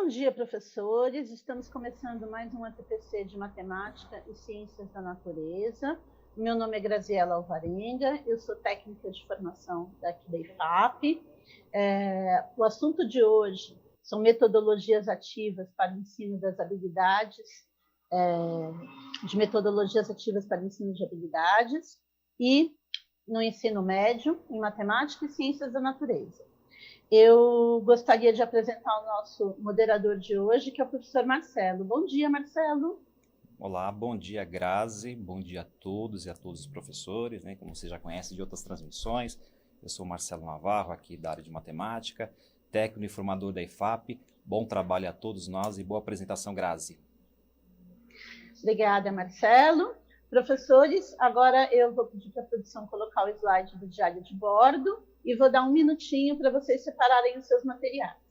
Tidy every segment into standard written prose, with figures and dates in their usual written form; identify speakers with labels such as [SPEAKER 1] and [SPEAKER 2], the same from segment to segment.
[SPEAKER 1] Bom dia, professores. Estamos começando mais um ATPC de Matemática e Ciências da Natureza. Meu nome é Graziela Alvarenga, eu sou técnica de formação daqui da IFAP. O assunto de hoje são metodologias ativas para o ensino das habilidades, e no ensino médio, em Matemática e Ciências da Natureza. Eu gostaria de apresentar o nosso moderador de hoje, que é o professor Marcelo. Bom dia, Marcelo.
[SPEAKER 2] Olá, bom dia, Grazi. Bom dia a todos e a todos os professores, né? Como você já conhece de outras transmissões, eu sou Marcelo Navarro, aqui da área de matemática, técnico e formador da IFAP. Bom trabalho a todos nós e boa apresentação, Grazi.
[SPEAKER 1] Obrigada, Marcelo. Professores, agora eu vou pedir para a produção colocar o slide do diário de bordo e vou dar um minutinho para vocês separarem os seus materiais.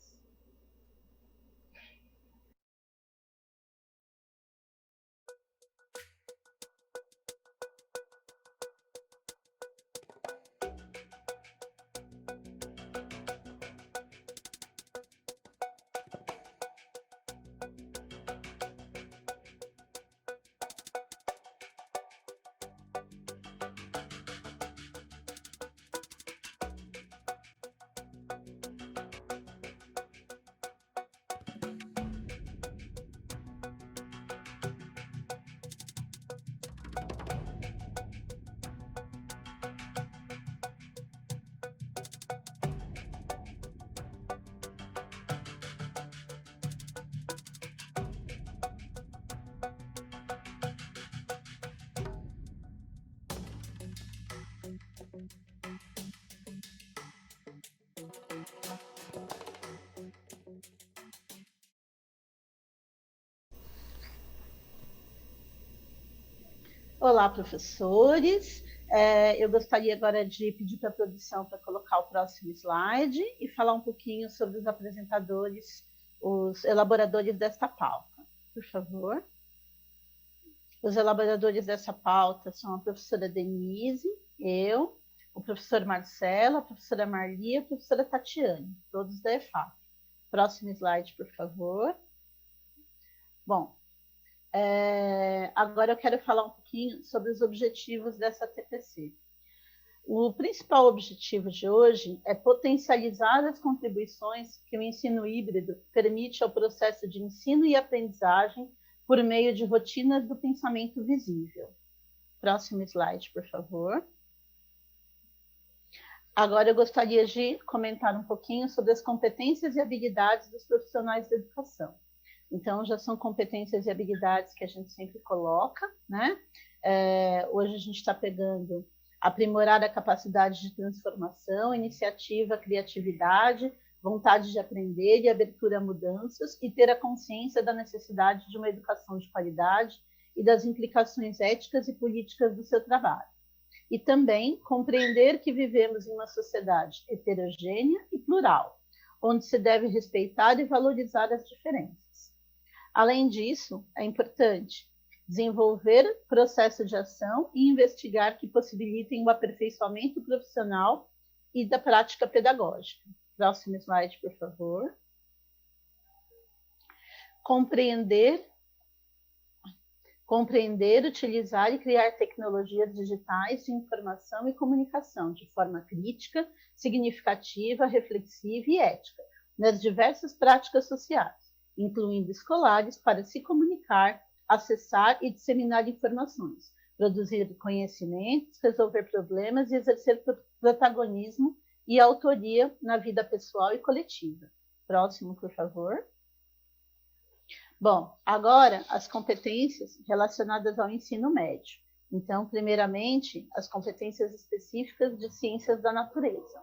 [SPEAKER 1] Olá, professores. Eu gostaria agora de pedir para a produção para colocar o próximo slide e falar um pouquinho sobre os apresentadores, os elaboradores desta pauta. Por favor. Os elaboradores dessa pauta são a professora Denise, eu, o professor Marcelo, a professora Marli e a professora Tatiane, todos da EFAP. Próximo slide, por favor. Bom, agora eu quero falar um pouquinho sobre os objetivos dessa TPC. O principal objetivo de hoje é potencializar as contribuições que o ensino híbrido permite ao processo de ensino e aprendizagem por meio de rotinas do pensamento visível. Próximo slide, por favor. Agora eu gostaria de comentar um pouquinho sobre as competências e habilidades dos profissionais da educação. Então, já são competências e habilidades que a gente sempre coloca, né? Hoje a gente está pegando aprimorar a capacidade de transformação, iniciativa, criatividade, vontade de aprender e abertura a mudanças, e ter a consciência da necessidade de uma educação de qualidade e das implicações éticas e políticas do seu trabalho. E também compreender que vivemos em uma sociedade heterogênea e plural, onde se deve respeitar e valorizar as diferenças. Além disso, é importante desenvolver processo de ação e investigar que possibilitem o aperfeiçoamento profissional e da prática pedagógica. Próximo slide, por favor. Compreender, utilizar e criar tecnologias digitais de informação e comunicação de forma crítica, significativa, reflexiva e ética, nas diversas práticas sociais, incluindo escolares, para se comunicar, acessar e disseminar informações, produzir conhecimentos, resolver problemas e exercer protagonismo e autoria na vida pessoal e coletiva. Próximo, por favor. Bom, agora as competências relacionadas ao ensino médio. Então, primeiramente, as competências específicas de ciências da natureza.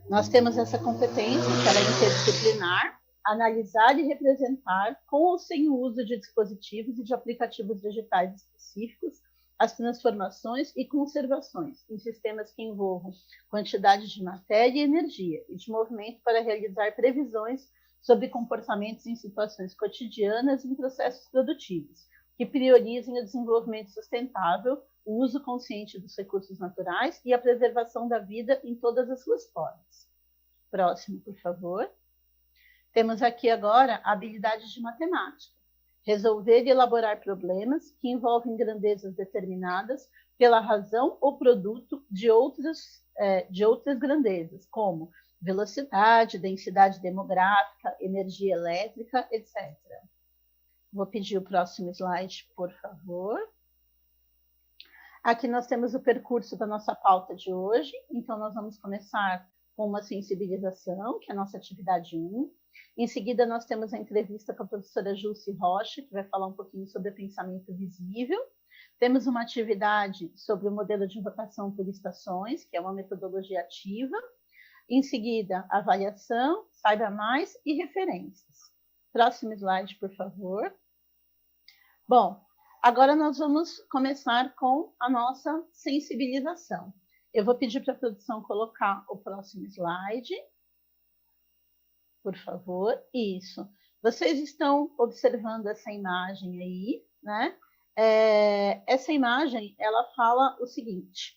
[SPEAKER 1] Nós temos essa competência, que ela é interdisciplinar, analisar e representar, com ou sem o uso de dispositivos e de aplicativos digitais específicos, as transformações e conservações em sistemas que envolvam quantidade de matéria e energia e de movimento para realizar previsões sobre comportamentos em situações cotidianas e em processos produtivos, que priorizem o desenvolvimento sustentável, o uso consciente dos recursos naturais e a preservação da vida em todas as suas formas. Próximo, por favor. Temos aqui agora a habilidade de matemática. Resolver e elaborar problemas que envolvem grandezas determinadas pela razão ou produto de outras grandezas, como velocidade, densidade demográfica, energia elétrica, etc. Vou pedir o próximo slide, por favor. Aqui nós temos o percurso da nossa pauta de hoje. Então, nós vamos começar com uma sensibilização, que é a nossa atividade 1. Em seguida, nós temos a entrevista com a professora Jússi Rocha, que vai falar um pouquinho sobre o pensamento visível. Temos uma atividade sobre o modelo de rotação por estações, que é uma metodologia ativa. Em seguida, avaliação, saiba mais e referências. Próximo slide, por favor. Bom, agora nós vamos começar com a nossa sensibilização. Eu vou pedir para a produção colocar o próximo slide. Por favor, isso. Vocês estão observando essa imagem aí, né? Essa imagem, ela fala o seguinte.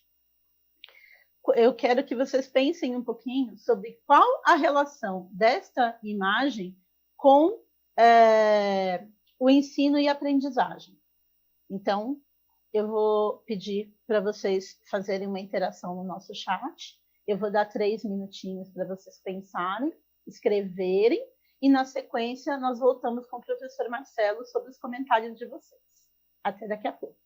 [SPEAKER 1] Eu quero que vocês pensem um pouquinho sobre qual a relação desta imagem com o ensino e aprendizagem. Então, eu vou pedir para vocês fazerem uma interação no nosso chat. Eu vou dar 3 minutinhos para vocês pensarem, escreverem, e na sequência nós voltamos com o professor Marcelo sobre os comentários de vocês. Até daqui a pouco.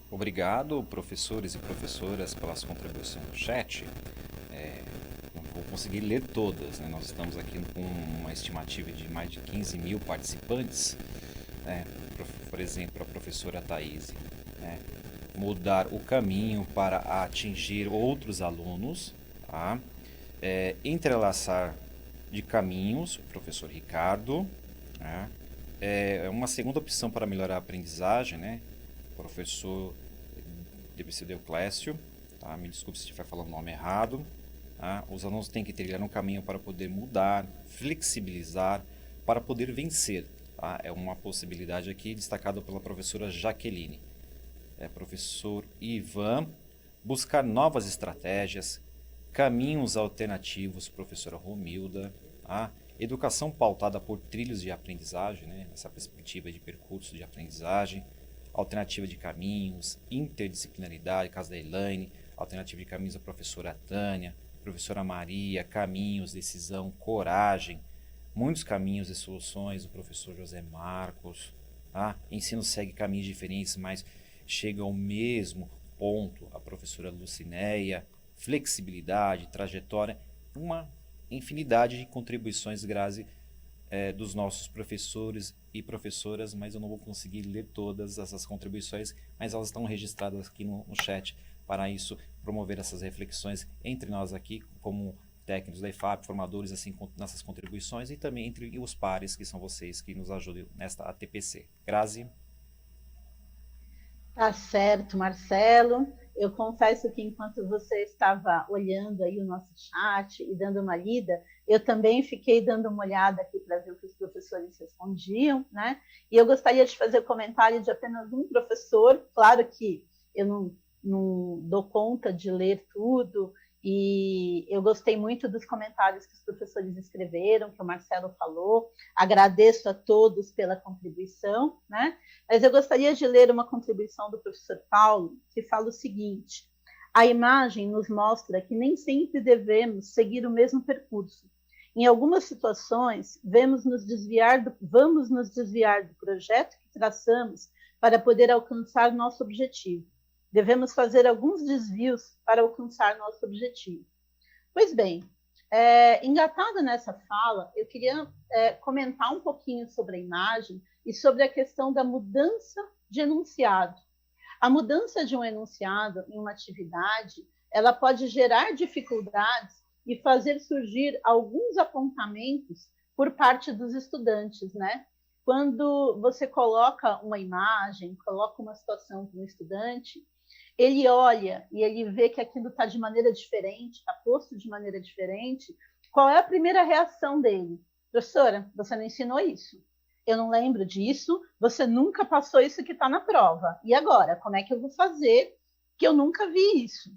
[SPEAKER 2] Obrigado, professores e professoras, pelas contribuições no chat. Não vou conseguir ler todas, né? Nós estamos aqui com uma estimativa de mais de 15 mil participantes. né? Por exemplo, a professora Thaís, né? Mudar o caminho para atingir outros alunos, tá? Entrelaçar de caminhos, o professor Ricardo, né? Uma segunda opção para melhorar a aprendizagem, né? O professor deve ser Deoclésio, tá? Me desculpe se estiver falando o nome errado. Tá? Os alunos têm que trilhar um caminho para poder mudar, flexibilizar, para poder vencer. Tá? É uma possibilidade aqui destacada pela professora Jaqueline. Professor Ivan, buscar novas estratégias, caminhos alternativos, professora Romilda. Tá? Educação pautada por trilhos de aprendizagem, né? Essa perspectiva de percurso de aprendizagem, alternativa de caminhos, interdisciplinaridade, caso da Elaine, alternativa de caminhos da professora Tânia, professora Maria, caminhos, decisão, coragem, muitos caminhos e soluções, o professor José Marcos. Tá? Ensino segue caminhos diferentes, mas chega ao mesmo ponto, a professora Lucinéia, flexibilidade, trajetória, uma infinidade de contribuições, Grazi, dos nossos professores e professoras, mas eu não vou conseguir ler todas essas contribuições, mas elas estão registradas aqui no chat, para isso promover essas reflexões entre nós aqui, como técnicos da IFAP, formadores, assim, nessas contribuições, e também entre os pares, que são vocês que nos ajudam nesta ATPC. Grazi?
[SPEAKER 1] Tá certo, Marcelo. Eu confesso que enquanto você estava olhando aí o nosso chat e dando uma lida, eu também fiquei dando uma olhada aqui para ver o que os professores respondiam, né? E eu gostaria de fazer comentário de apenas um professor. Claro que eu não dou conta de ler tudo, e eu gostei muito dos comentários que os professores escreveram, que o Marcelo falou. Agradeço a todos pela contribuição, né? Mas eu gostaria de ler uma contribuição do professor Paulo, que fala o seguinte: a imagem nos mostra que nem sempre devemos seguir o mesmo percurso. Em algumas situações, vamos nos desviar do projeto que traçamos para poder alcançar nosso objetivo. Devemos fazer alguns desvios para alcançar nosso objetivo. Pois bem, engatado nessa fala, eu queria comentar um pouquinho sobre a imagem e sobre a questão da mudança de enunciado. A mudança de um enunciado em uma atividade, ela pode gerar dificuldades e fazer surgir alguns apontamentos por parte dos estudantes, né? Quando você coloca uma imagem, coloca uma situação para um estudante, ele olha e ele vê que aquilo está de maneira diferente, está posto de maneira diferente, qual é a primeira reação dele? Professora, você não ensinou isso. Eu não lembro disso, você nunca passou isso que está na prova. E agora, como é que eu vou fazer que eu nunca vi isso?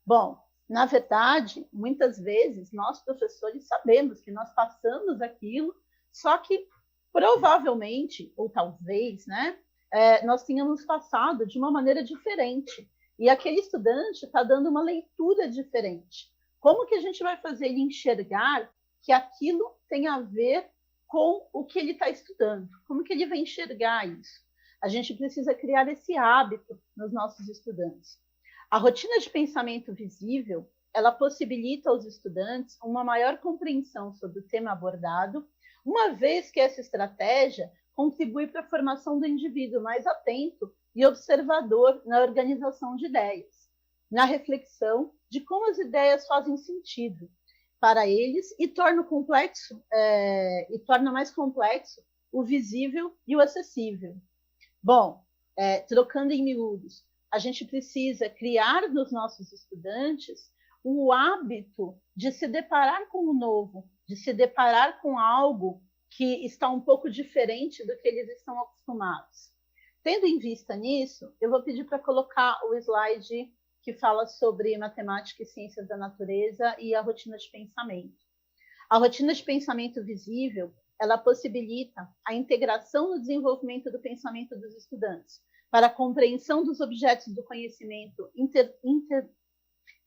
[SPEAKER 1] Bom, na verdade, muitas vezes nós professores sabemos que nós passamos aquilo, só que provavelmente, ou talvez, né, nós tínhamos passado de uma maneira diferente. E aquele estudante está dando uma leitura diferente. Como que a gente vai fazer ele enxergar que aquilo tem a ver com o que ele está estudando? Como que ele vai enxergar isso? A gente precisa criar esse hábito nos nossos estudantes. A rotina de pensamento visível, ela possibilita aos estudantes uma maior compreensão sobre o tema abordado, uma vez que essa estratégia contribui para a formação do indivíduo mais atento e observador na organização de ideias, na reflexão de como as ideias fazem sentido para eles e torna mais complexo o visível e o acessível. Bom, trocando em miúdos, a gente precisa criar nos nossos estudantes o hábito de se deparar com o novo, de se deparar com algo que está um pouco diferente do que eles estão acostumados. Tendo em vista nisso, eu vou pedir para colocar o slide que fala sobre matemática e ciências da natureza e a rotina de pensamento. A rotina de pensamento visível, ela possibilita a integração no desenvolvimento do pensamento dos estudantes, para a compreensão dos objetos do conhecimento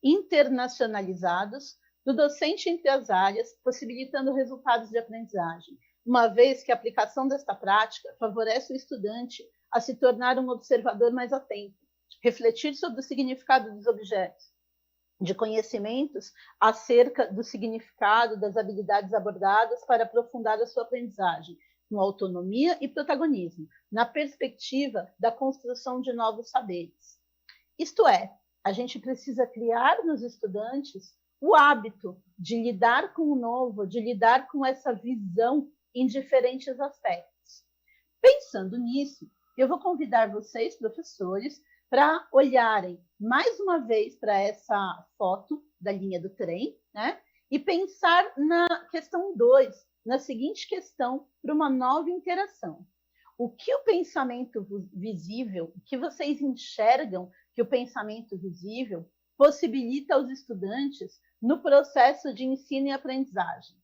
[SPEAKER 1] internacionalizados, do docente entre as áreas, possibilitando resultados de aprendizagem, uma vez que a aplicação desta prática favorece o estudante a se tornar um observador mais atento, refletir sobre o significado dos objetos, de conhecimentos acerca do significado das habilidades abordadas para aprofundar a sua aprendizagem, com autonomia e protagonismo, na perspectiva da construção de novos saberes. Isto é, a gente precisa criar nos estudantes o hábito de lidar com o novo, de lidar com essa visão em diferentes aspectos. Pensando nisso, eu vou convidar vocês, professores, para olharem mais uma vez para essa foto da linha do trem, né? E pensar na questão 2, na seguinte questão, para uma nova interação. O que o pensamento visível, o que vocês enxergam que o pensamento visível possibilita aos estudantes no processo de ensino e aprendizagem?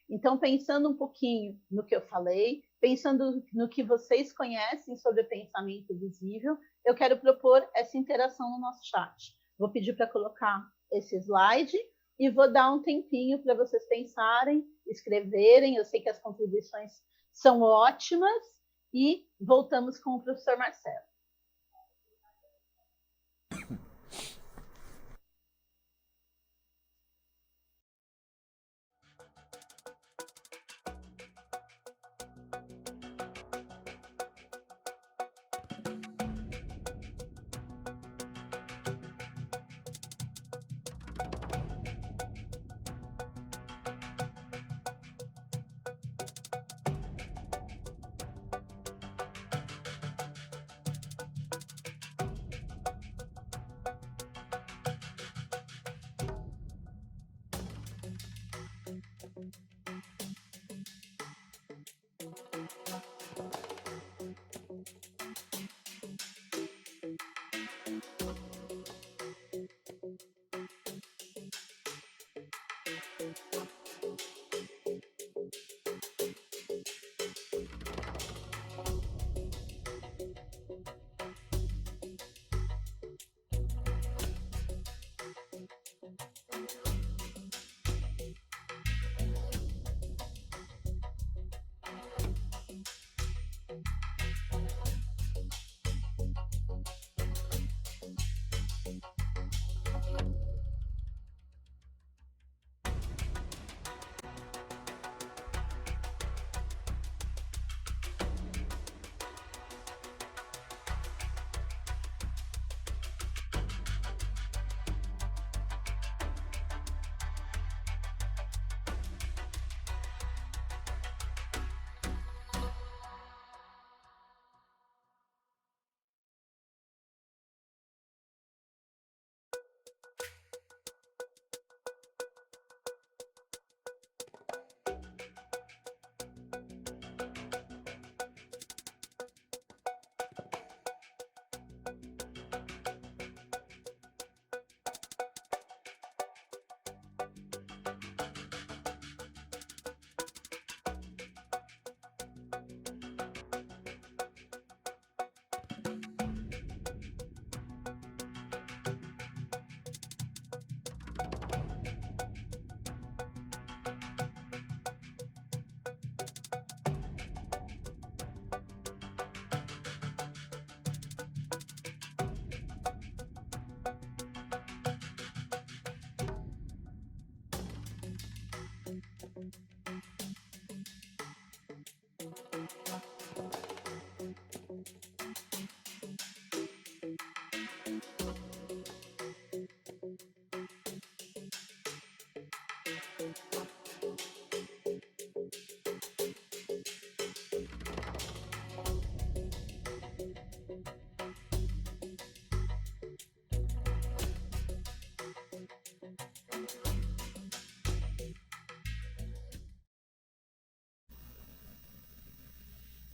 [SPEAKER 1] Então, pensando um pouquinho no que eu falei, pensando no que vocês conhecem sobre pensamento visível, eu quero propor essa interação no nosso chat. Vou pedir para colocar esse slide e vou dar um tempinho para vocês pensarem, escreverem. Eu sei que as contribuições são ótimas e voltamos com o professor Marcelo.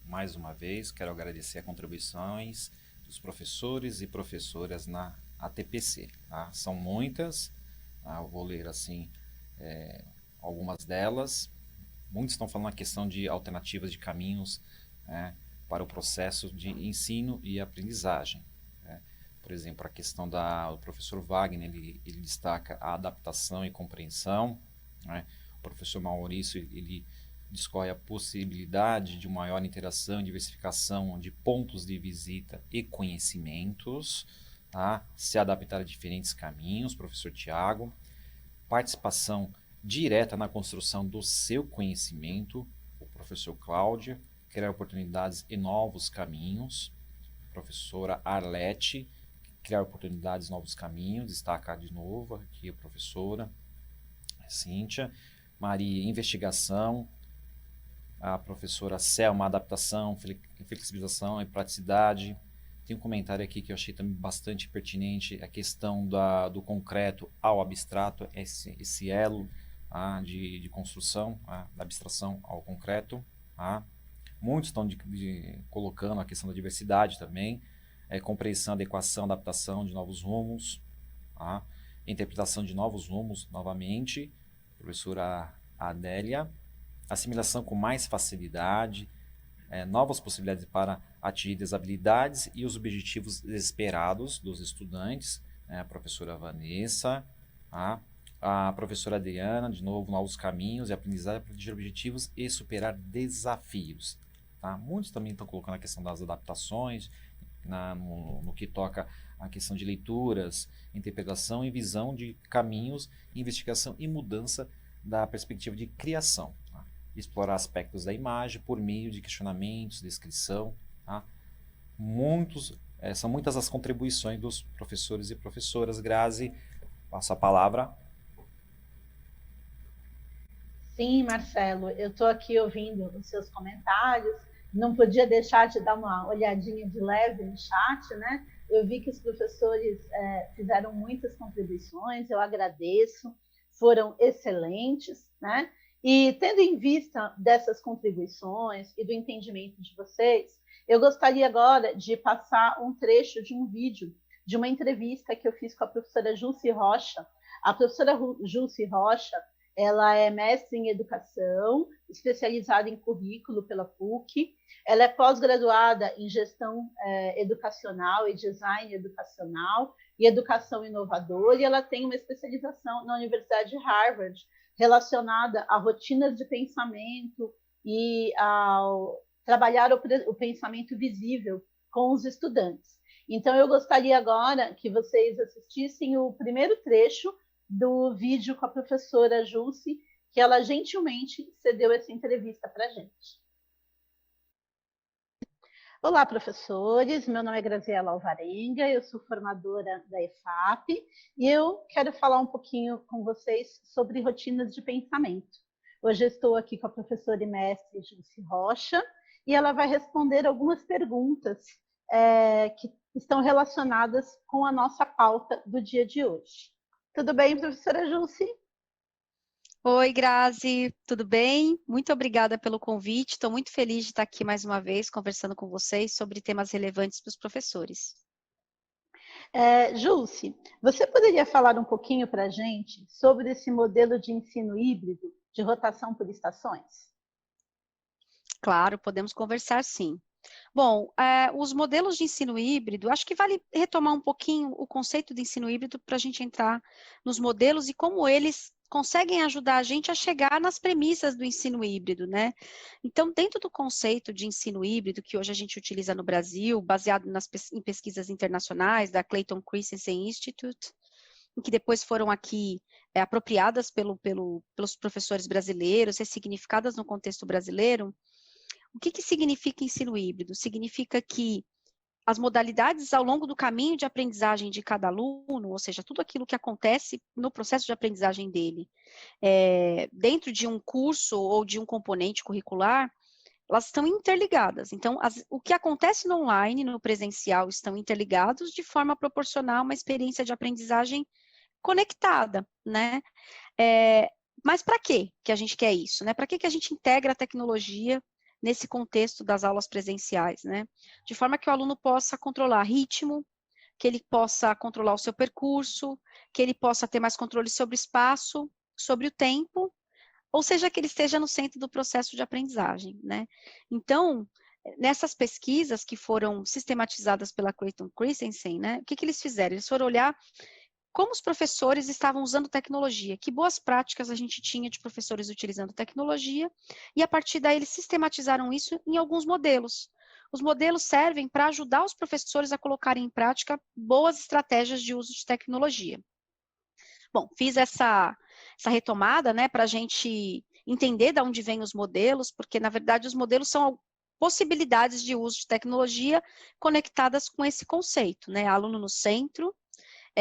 [SPEAKER 2] Mais uma vez, quero agradecer as contribuições dos professores e professoras na ATPC. Tá? São muitas, eu vou ler assim algumas delas. Muitos estão falando a questão de alternativas de caminhos para o processo de ensino e aprendizagem. Por exemplo, a questão do professor Wagner, ele destaca a adaptação e compreensão. O professor Maurício, ele discorre a possibilidade de maior interação e diversificação de pontos de visita e conhecimentos, tá? Se adaptar a diferentes caminhos, professor Tiago. Participação direta na construção do seu conhecimento, o professor Cláudio. criar oportunidades e novos caminhos. Professora Arlete, criar oportunidades e novos caminhos, destaca de novo aqui a professora Cíntia. Maria, investigação. A professora Selma, adaptação, flexibilização e praticidade. Tem um comentário aqui que eu achei também bastante pertinente, a questão do concreto ao abstrato, esse elo de construção, da abstração ao concreto. Muitos estão colocando a questão da diversidade também, compreensão, adequação, adaptação de novos rumos, interpretação de novos rumos, novamente, professora Adélia, assimilação com mais facilidade, novas possibilidades para atingir as habilidades e os objetivos esperados dos estudantes, a professora Vanessa, a professora Adriana, de novo, novos caminhos e aprendizagem para atingir objetivos e superar desafios. Muitos também estão colocando a questão das adaptações, no que toca a questão de leituras, interpretação e visão de caminhos, investigação e mudança da perspectiva de criação. Explorar aspectos da imagem por meio de questionamentos, descrição. São muitas as contribuições dos professores e professoras. Grazi, passo a palavra.
[SPEAKER 1] Sim, Marcelo, eu estou aqui ouvindo os seus comentários, não podia deixar de dar uma olhadinha de leve no chat, né? Eu vi que os professores fizeram muitas contribuições, eu agradeço, foram excelentes, né? E tendo em vista dessas contribuições e do entendimento de vocês, eu gostaria agora de passar um trecho de um vídeo de uma entrevista que eu fiz com a professora Julce Rocha. A professora Julce Rocha, ela é mestre em educação, especializada em currículo pela PUC. Ela é pós-graduada em gestão educacional e design educacional e educação inovadora, e ela tem uma especialização na Universidade de Harvard, relacionada a rotinas de pensamento e ao trabalhar o pensamento visível com os estudantes. Então, eu gostaria agora que vocês assistissem o primeiro trecho do vídeo com a professora Julce, que ela gentilmente cedeu essa entrevista para a gente. Olá, professores, meu nome é Graziela Alvarenga, eu sou formadora da EFAP e eu quero falar um pouquinho com vocês sobre rotinas de pensamento. Hoje eu estou aqui com a professora e mestre Julce Rocha e ela vai responder algumas perguntas que estão relacionadas com a nossa pauta do dia de hoje. Tudo bem, professora Julce?
[SPEAKER 3] Oi, Grazi, tudo bem? Muito obrigada pelo convite. Estou muito feliz de estar aqui mais uma vez conversando com vocês sobre temas relevantes para os professores.
[SPEAKER 1] Julce, você poderia falar um pouquinho para a gente sobre esse modelo de ensino híbrido de rotação por estações?
[SPEAKER 3] Claro, podemos conversar sim. Bom, os modelos de ensino híbrido, acho que vale retomar um pouquinho o conceito de ensino híbrido para a gente entrar nos modelos e como eles conseguem ajudar a gente a chegar nas premissas do ensino híbrido, né? Então, dentro do conceito de ensino híbrido, que hoje a gente utiliza no Brasil, baseado em pesquisas internacionais da Clayton Christensen Institute, que depois foram aqui apropriadas pelos professores brasileiros, ressignificadas no contexto brasileiro, o que significa ensino híbrido? Significa que as modalidades ao longo do caminho de aprendizagem de cada aluno, ou seja, tudo aquilo que acontece no processo de aprendizagem dele, dentro de um curso ou de um componente curricular, elas estão interligadas. Então, o que acontece no online, no presencial, estão interligados de forma a proporcionar uma experiência de aprendizagem conectada, né? Mas para quê que a gente quer isso, né? Para que a gente integra a tecnologia nesse contexto das aulas presenciais, né? De forma que o aluno possa controlar ritmo, que ele possa controlar o seu percurso, que ele possa ter mais controle sobre o espaço, sobre o tempo, ou seja, que ele esteja no centro do processo de aprendizagem, né? Então, nessas pesquisas que foram sistematizadas pela Clayton Christensen, né? O que eles fizeram? Eles foram olhar como os professores estavam usando tecnologia, que boas práticas a gente tinha de professores utilizando tecnologia, e a partir daí eles sistematizaram isso em alguns modelos. Os modelos servem para ajudar os professores a colocarem em prática boas estratégias de uso de tecnologia. Bom, fiz essa retomada, né, para a gente entender de onde vêm os modelos, porque na verdade os modelos são possibilidades de uso de tecnologia conectadas com esse conceito, né? Aluno no centro,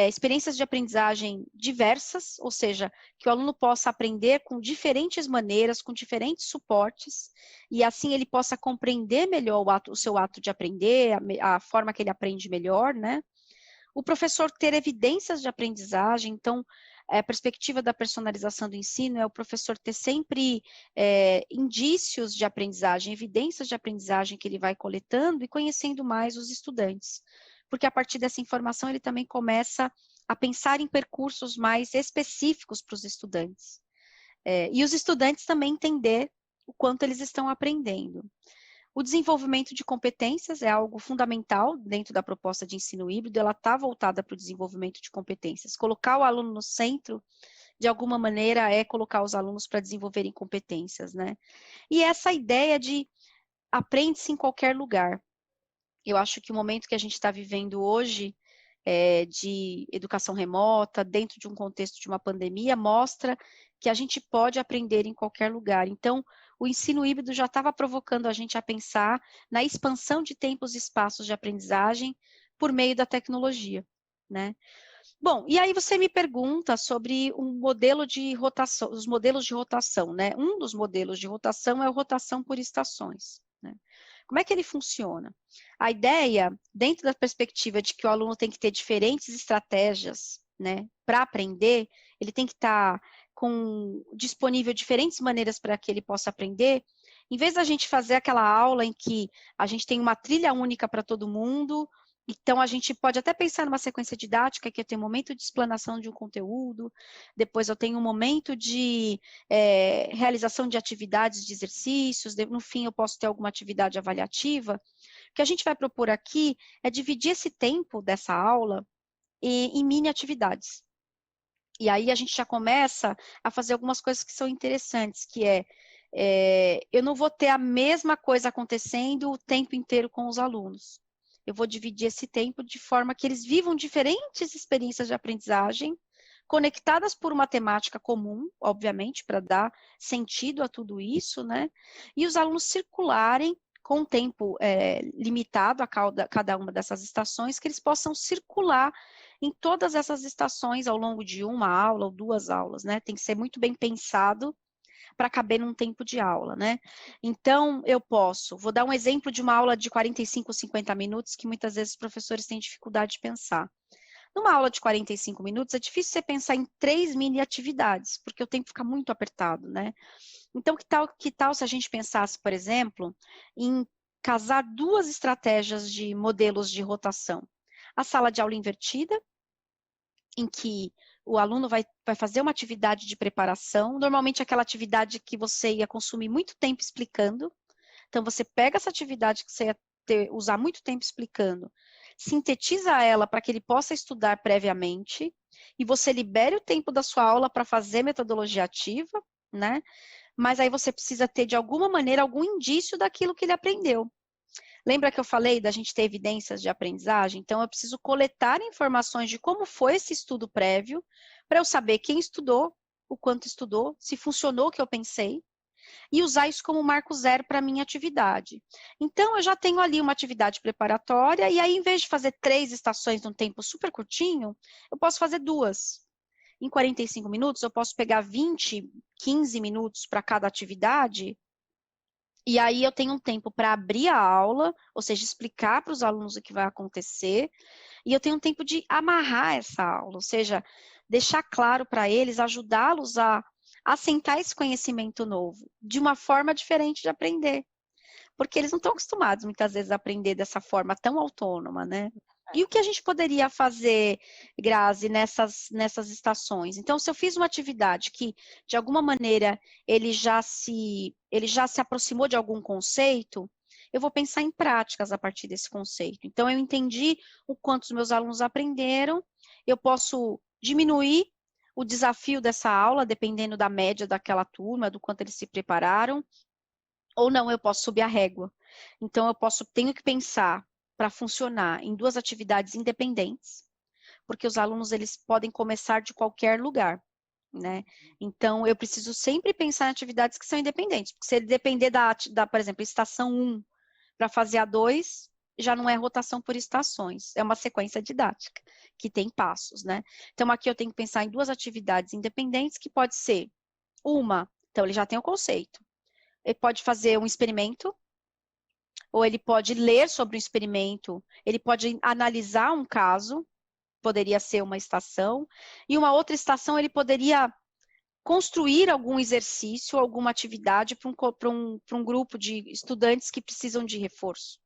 [SPEAKER 3] experiências de aprendizagem diversas, ou seja, que o aluno possa aprender com diferentes maneiras, com diferentes suportes, e assim ele possa compreender melhor o seu ato de aprender, a forma que ele aprende melhor, né? O professor ter evidências de aprendizagem, então, a perspectiva da personalização do ensino é o professor ter sempre indícios de aprendizagem, evidências de aprendizagem que ele vai coletando e conhecendo mais os estudantes. Porque a partir dessa informação ele também começa a pensar em percursos mais específicos para os estudantes. E os estudantes também entender o quanto eles estão aprendendo. O desenvolvimento de competências é algo fundamental dentro da proposta de ensino híbrido, ela está voltada para o desenvolvimento de competências. Colocar o aluno no centro, de alguma maneira, é colocar os alunos para desenvolverem competências, né? E essa ideia de aprende-se em qualquer lugar. Eu acho que o momento que a gente está vivendo hoje, de educação remota, dentro de um contexto de uma pandemia, mostra que a gente pode aprender em qualquer lugar. Então, o ensino híbrido já estava provocando a gente a pensar na expansão de tempos e espaços de aprendizagem por meio da tecnologia, né? Bom, e aí você me pergunta sobre um modelo de rotação, os modelos de rotação, né? Um dos modelos de rotação é a rotação por estações, né? Como é que ele funciona? A ideia, dentro da perspectiva de que o aluno tem que ter diferentes estratégias, né, para aprender, ele tem que estar disponível diferentes maneiras para que ele possa aprender. Em vez da gente fazer aquela aula em que a gente tem uma trilha única para todo mundo, então a gente pode até pensar numa sequência didática, que eu tenho um momento de explanação de um conteúdo, depois eu tenho um momento de realização de atividades, de exercícios, no fim eu posso ter alguma atividade avaliativa. O que a gente vai propor aqui é dividir esse tempo dessa aula em mini atividades. E aí a gente já começa a fazer algumas coisas que são interessantes, que eu não vou ter a mesma coisa acontecendo o tempo inteiro com os alunos. Eu vou dividir esse tempo de forma que eles vivam diferentes experiências de aprendizagem, conectadas por uma temática comum, obviamente, para dar sentido a tudo isso, né? E os alunos circularem com um tempo limitado a cada uma dessas estações, que eles possam circular em todas essas estações ao longo de uma aula ou duas aulas, né? Tem que ser muito bem pensado para caber num tempo de aula, né? Então, vou dar um exemplo de uma aula de 45, 50 minutos, que muitas vezes os professores têm dificuldade de pensar. Numa aula de 45 minutos, é difícil você pensar em 3 mini atividades, porque o tempo fica muito apertado, né? Então, que tal se a gente pensasse, por exemplo, em casar 2 estratégias de modelos de rotação? A sala de aula invertida, em que o aluno vai fazer uma atividade de preparação, normalmente aquela atividade que você ia consumir muito tempo explicando. Então, você pega essa atividade que você ia usar muito tempo explicando, sintetiza ela para que ele possa estudar previamente, e você libere o tempo da sua aula para fazer metodologia ativa, né? Mas aí você precisa ter, de alguma maneira, algum indício daquilo que ele aprendeu. Lembra que eu falei da gente ter evidências de aprendizagem? Então, eu preciso coletar informações de como foi esse estudo prévio, para eu saber quem estudou, o quanto estudou, se funcionou o que eu pensei, e usar isso como marco zero para a minha atividade. Então, eu já tenho ali uma atividade preparatória, e aí, em vez de fazer 3 estações num tempo super curtinho, eu posso fazer 2. Em 45 minutos, eu posso pegar 20, 15 minutos para cada atividade, e aí eu tenho um tempo para abrir a aula, ou seja, explicar para os alunos o que vai acontecer, e eu tenho um tempo de amarrar essa aula, ou seja, deixar claro para eles, ajudá-los a assentar esse conhecimento novo, de uma forma diferente de aprender. Porque eles não estão acostumados, muitas vezes, a aprender dessa forma tão autônoma, né? E o que a gente poderia fazer, Grazi, nessas estações? Então, se eu fiz uma atividade que, de alguma maneira, ele já se aproximou de algum conceito, eu vou pensar em práticas a partir desse conceito. Então, eu entendi o quanto os meus alunos aprenderam, eu posso diminuir o desafio dessa aula, dependendo da média daquela turma, do quanto eles se prepararam, ou não, eu posso subir a régua. Então, tenho que pensar para funcionar em 2 atividades independentes, porque os alunos, eles podem começar de qualquer lugar, né? Então, eu preciso sempre pensar em atividades que são independentes, porque se ele depender por exemplo, estação 1, para fazer a 2, já não é rotação por estações, é uma sequência didática, que tem passos, né? Então, aqui eu tenho que pensar em 2 atividades independentes, que pode ser uma, então ele já tem o conceito, ele pode fazer um experimento, ou ele pode ler sobre um experimento, ele pode analisar um caso, poderia ser uma estação, e uma outra estação ele poderia construir algum exercício, alguma atividade para um grupo de estudantes que precisam de reforço.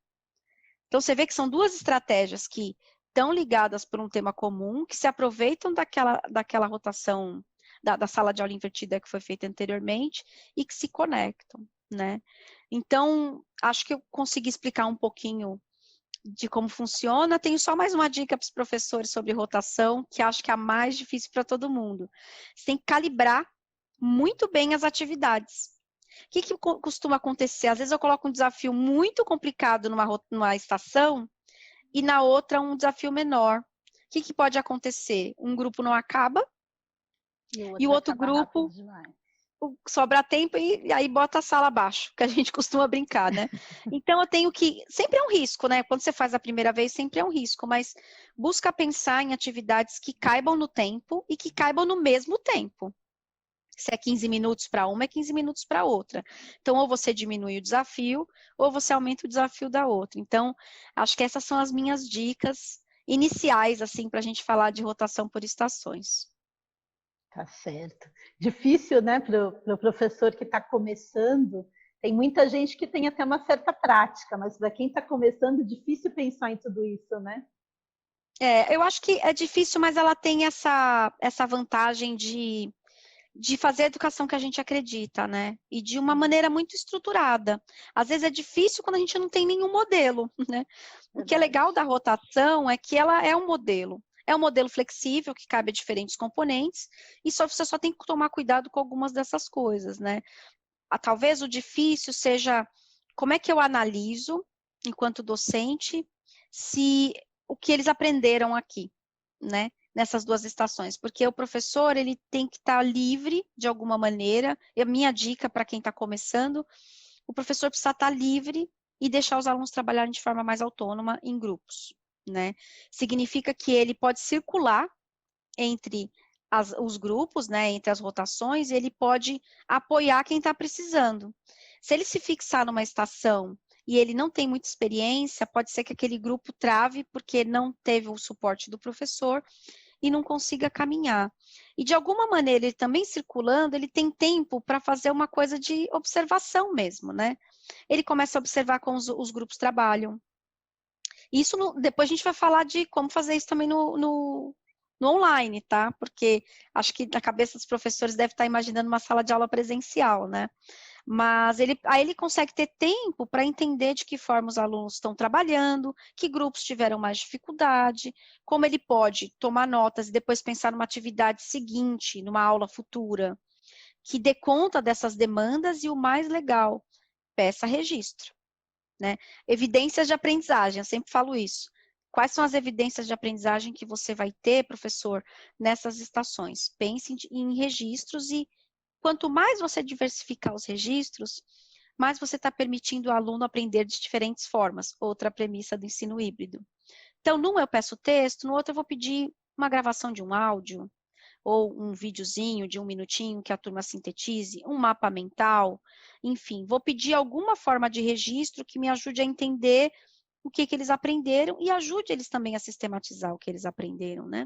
[SPEAKER 3] Então, você vê que são 2 estratégias que estão ligadas por um tema comum, que se aproveitam daquela rotação da sala de aula invertida que foi feita anteriormente e que se conectam, né? Então, acho que eu consegui explicar um pouquinho de como funciona. Tenho só mais uma dica para os professores sobre rotação, que acho que é a mais difícil para todo mundo. Você tem que calibrar muito bem as atividades. O que costuma acontecer? Às vezes eu coloco um desafio muito complicado numa estação e na outra um desafio menor. O que pode acontecer? Um grupo não acaba e o outro grupo sobra tempo e aí bota a sala abaixo, que a gente costuma brincar, né? Então eu tenho que... Sempre é um risco, né? Quando você faz a primeira vez, sempre é um risco, mas busca pensar em atividades que caibam no tempo e que caibam no mesmo tempo. Se é 15 minutos para uma, é 15 minutos para outra. Então, ou você diminui o desafio, ou você aumenta o desafio da outra. Então, acho que essas são as minhas dicas iniciais, assim, para a gente falar de rotação por estações.
[SPEAKER 1] Tá certo. Difícil, né, para o professor que está começando. Tem muita gente que tem até uma certa prática, mas para quem está começando, é difícil pensar em tudo isso, né?
[SPEAKER 3] Eu acho que é difícil, mas ela tem essa vantagem de fazer a educação que a gente acredita, né? E de uma maneira muito estruturada. Às vezes é difícil quando a gente não tem nenhum modelo, né? O que é legal da rotação é que ela é um modelo. É um modelo flexível que cabe a diferentes componentes e você só tem que tomar cuidado com algumas dessas coisas, né? Talvez o difícil seja como é que eu analiso, enquanto docente, se o que eles aprenderam aqui, né? Nessas 2 estações, porque o professor ele tem que estar livre de alguma maneira. E a minha dica para quem está começando, o professor precisa estar livre e deixar os alunos trabalharem de forma mais autônoma em grupos, né? Significa que ele pode circular entre os grupos, né, entre as rotações, e ele pode apoiar quem está precisando. Se ele se fixar numa estação e ele não tem muita experiência, pode ser que aquele grupo trave porque não teve o suporte do professor e não consiga caminhar. E de alguma maneira, ele também circulando, ele tem tempo para fazer uma coisa de observação mesmo, né? Ele começa a observar como os grupos trabalham. Isso, depois a gente vai falar de como fazer isso também no online, tá? Porque acho que na cabeça dos professores deve estar imaginando uma sala de aula presencial, né? Mas aí ele consegue ter tempo para entender de que forma os alunos estão trabalhando, que grupos tiveram mais dificuldade, como ele pode tomar notas e depois pensar numa atividade seguinte, numa aula futura, que dê conta dessas demandas e o mais legal, peça registro, né? Evidências de aprendizagem, eu sempre falo isso. Quais são as evidências de aprendizagem que você vai ter, professor, nessas estações? Pense em registros e quanto mais você diversificar os registros, mais você está permitindo o aluno aprender de diferentes formas. Outra premissa do ensino híbrido. Então, num eu peço texto, no outro eu vou pedir uma gravação de um áudio, ou um videozinho de 1 minutinho que a turma sintetize, um mapa mental, enfim, vou pedir alguma forma de registro que me ajude a entender o que eles aprenderam e ajude eles também a sistematizar o que eles aprenderam, né?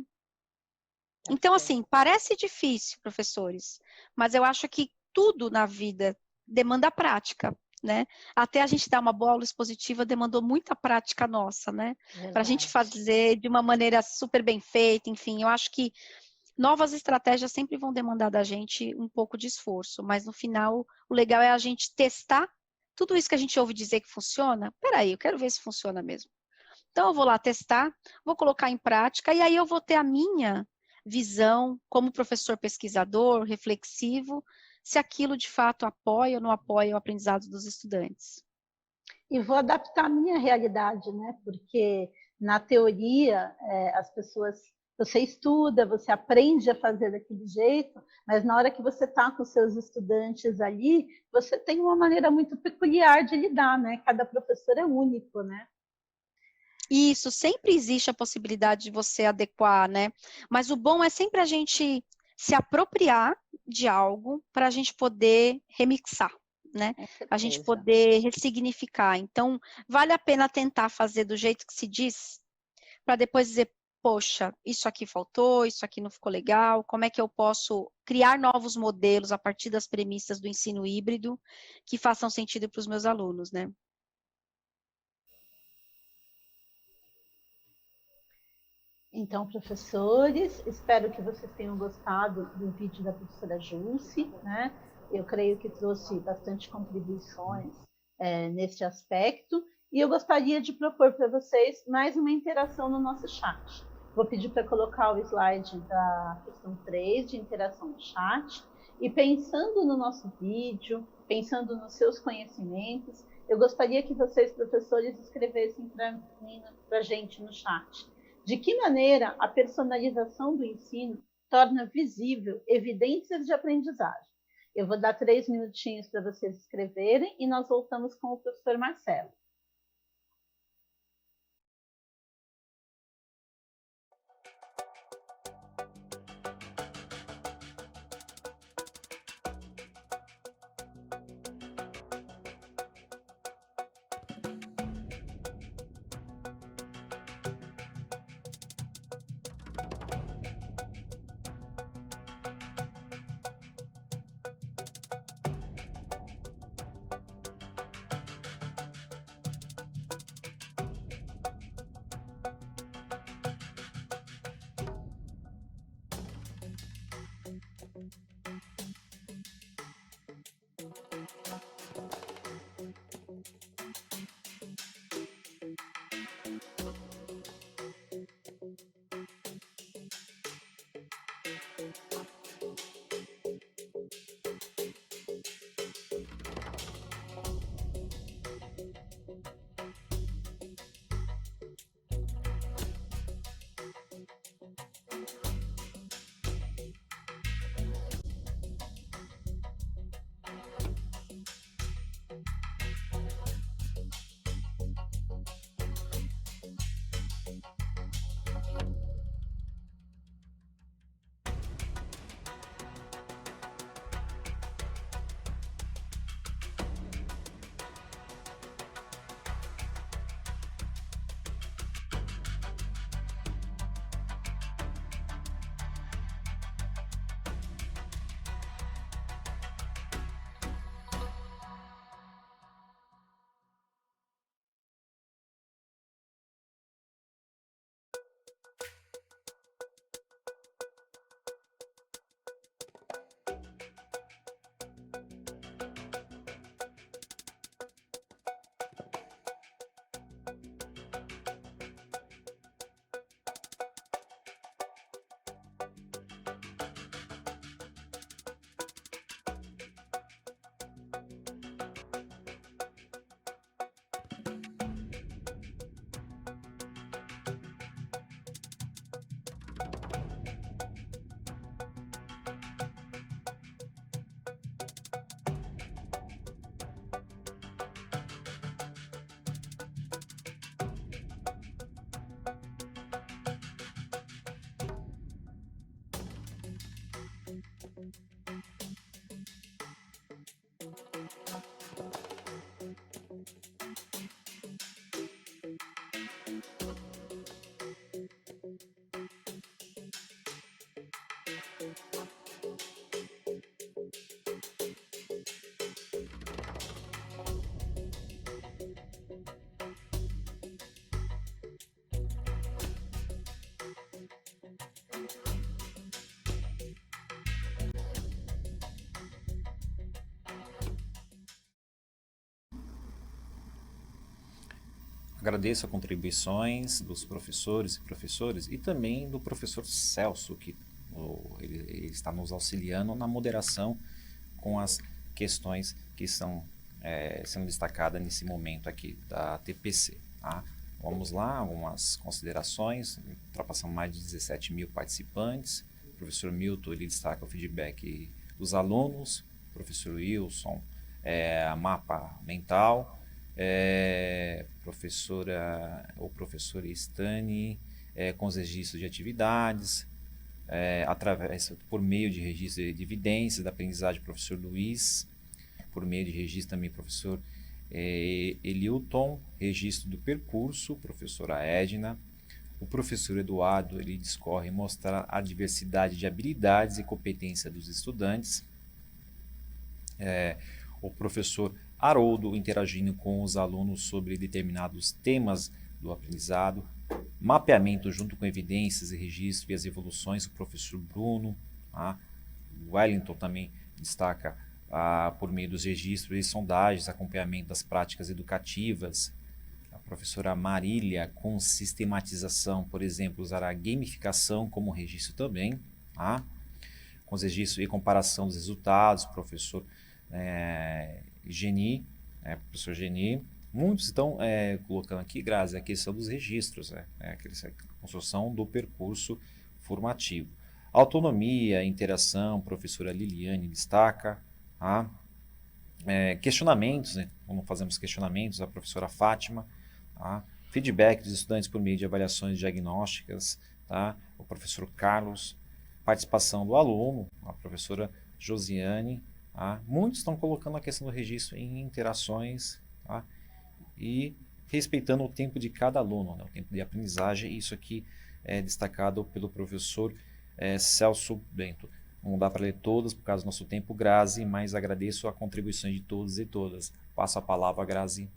[SPEAKER 3] Então, assim, parece difícil, professores, mas eu acho que tudo na vida demanda prática, né? Até a gente dar uma boa aula expositiva demandou muita prática nossa, né? Para a gente fazer de uma maneira super bem feita, enfim, eu acho que novas estratégias sempre vão demandar da gente um pouco de esforço, mas no final o legal é a gente testar tudo isso que a gente ouve dizer que funciona. Peraí, eu quero ver se funciona mesmo. Então eu vou lá testar, vou colocar em prática e aí eu vou ter a minha visão como professor pesquisador, reflexivo, se aquilo de fato apoia ou não apoia o aprendizado dos estudantes.
[SPEAKER 1] E vou adaptar a minha realidade, né? Porque na teoria as pessoas Você estuda, você aprende a fazer daquele jeito, mas na hora que você está com seus estudantes ali, você tem uma maneira muito peculiar de lidar, né? Cada professor é único, né?
[SPEAKER 3] Isso, sempre existe a possibilidade de você adequar, né? Mas o bom é sempre a gente se apropriar de algo para a gente poder remixar, né?
[SPEAKER 1] Com
[SPEAKER 3] A gente
[SPEAKER 1] certeza.
[SPEAKER 3] poder ressignificar. Então, vale a pena tentar fazer do jeito que se diz, para depois dizer, poxa, isso aqui faltou, isso aqui não ficou legal, como é que eu posso criar novos modelos a partir das premissas do ensino híbrido que façam sentido para os meus alunos, né?
[SPEAKER 1] Então, professores, espero que vocês tenham gostado do vídeo da professora Jússi, né? Eu creio que trouxe bastante contribuições neste aspecto, e eu gostaria de propor para vocês mais uma interação no nosso chat. Vou pedir para colocar o slide da questão 3, de interação no chat, e pensando no nosso vídeo, pensando nos seus conhecimentos, eu gostaria que vocês, professores, escrevessem para a gente no chat. De que maneira a personalização do ensino torna visível evidências de aprendizagem? Eu vou dar 3 minutinhos para vocês escreverem e nós voltamos com o professor Marcelo.
[SPEAKER 2] Agradeço as contribuições dos professores e professores e também do professor Celso, que ele está nos auxiliando na moderação com as questões que estão sendo destacadas nesse momento aqui da TPC. Tá? Vamos lá, algumas considerações. Ultrapassamos mais de 17 mil participantes. O professor Milton, ele destaca o feedback dos alunos. O professor Wilson, mapa mental. O professor Stani, com os registros de atividades. Por meio de registro de evidências da aprendizagem, professor Luiz. Por meio de registro também, professor Elilton, registro do percurso, professora Edna. O professor Eduardo, ele discorre e mostra a diversidade de habilidades e competência dos estudantes. O professor Haroldo interagindo com os alunos sobre determinados temas do aprendizado. Mapeamento junto com evidências e registro e as evoluções, o professor Bruno. O Wellington também destaca por meio dos registros e sondagens, acompanhamento das práticas educativas. A professora Marília, com sistematização, por exemplo, usará a gamificação como registro também, com os registros e comparação dos resultados, professor Geni, professor Geni. Muitos estão colocando aqui, Grazi, a questão dos registros, a construção do percurso formativo. Autonomia, interação, professora Liliane destaca. Questionamentos, né? Quando fazemos questionamentos, a professora Fátima. Feedback dos estudantes por meio de avaliações diagnósticas, o professor Carlos. Participação do aluno, a professora Josiane. Muitos estão colocando a questão do registro em interações, e respeitando o tempo de cada aluno, né? O tempo de aprendizagem. Isso aqui é destacado pelo professor Celso Bento. Não dá para ler todas por causa do nosso tempo, Grazi, mas agradeço a contribuição de todos e todas. Passo a palavra, Grazi.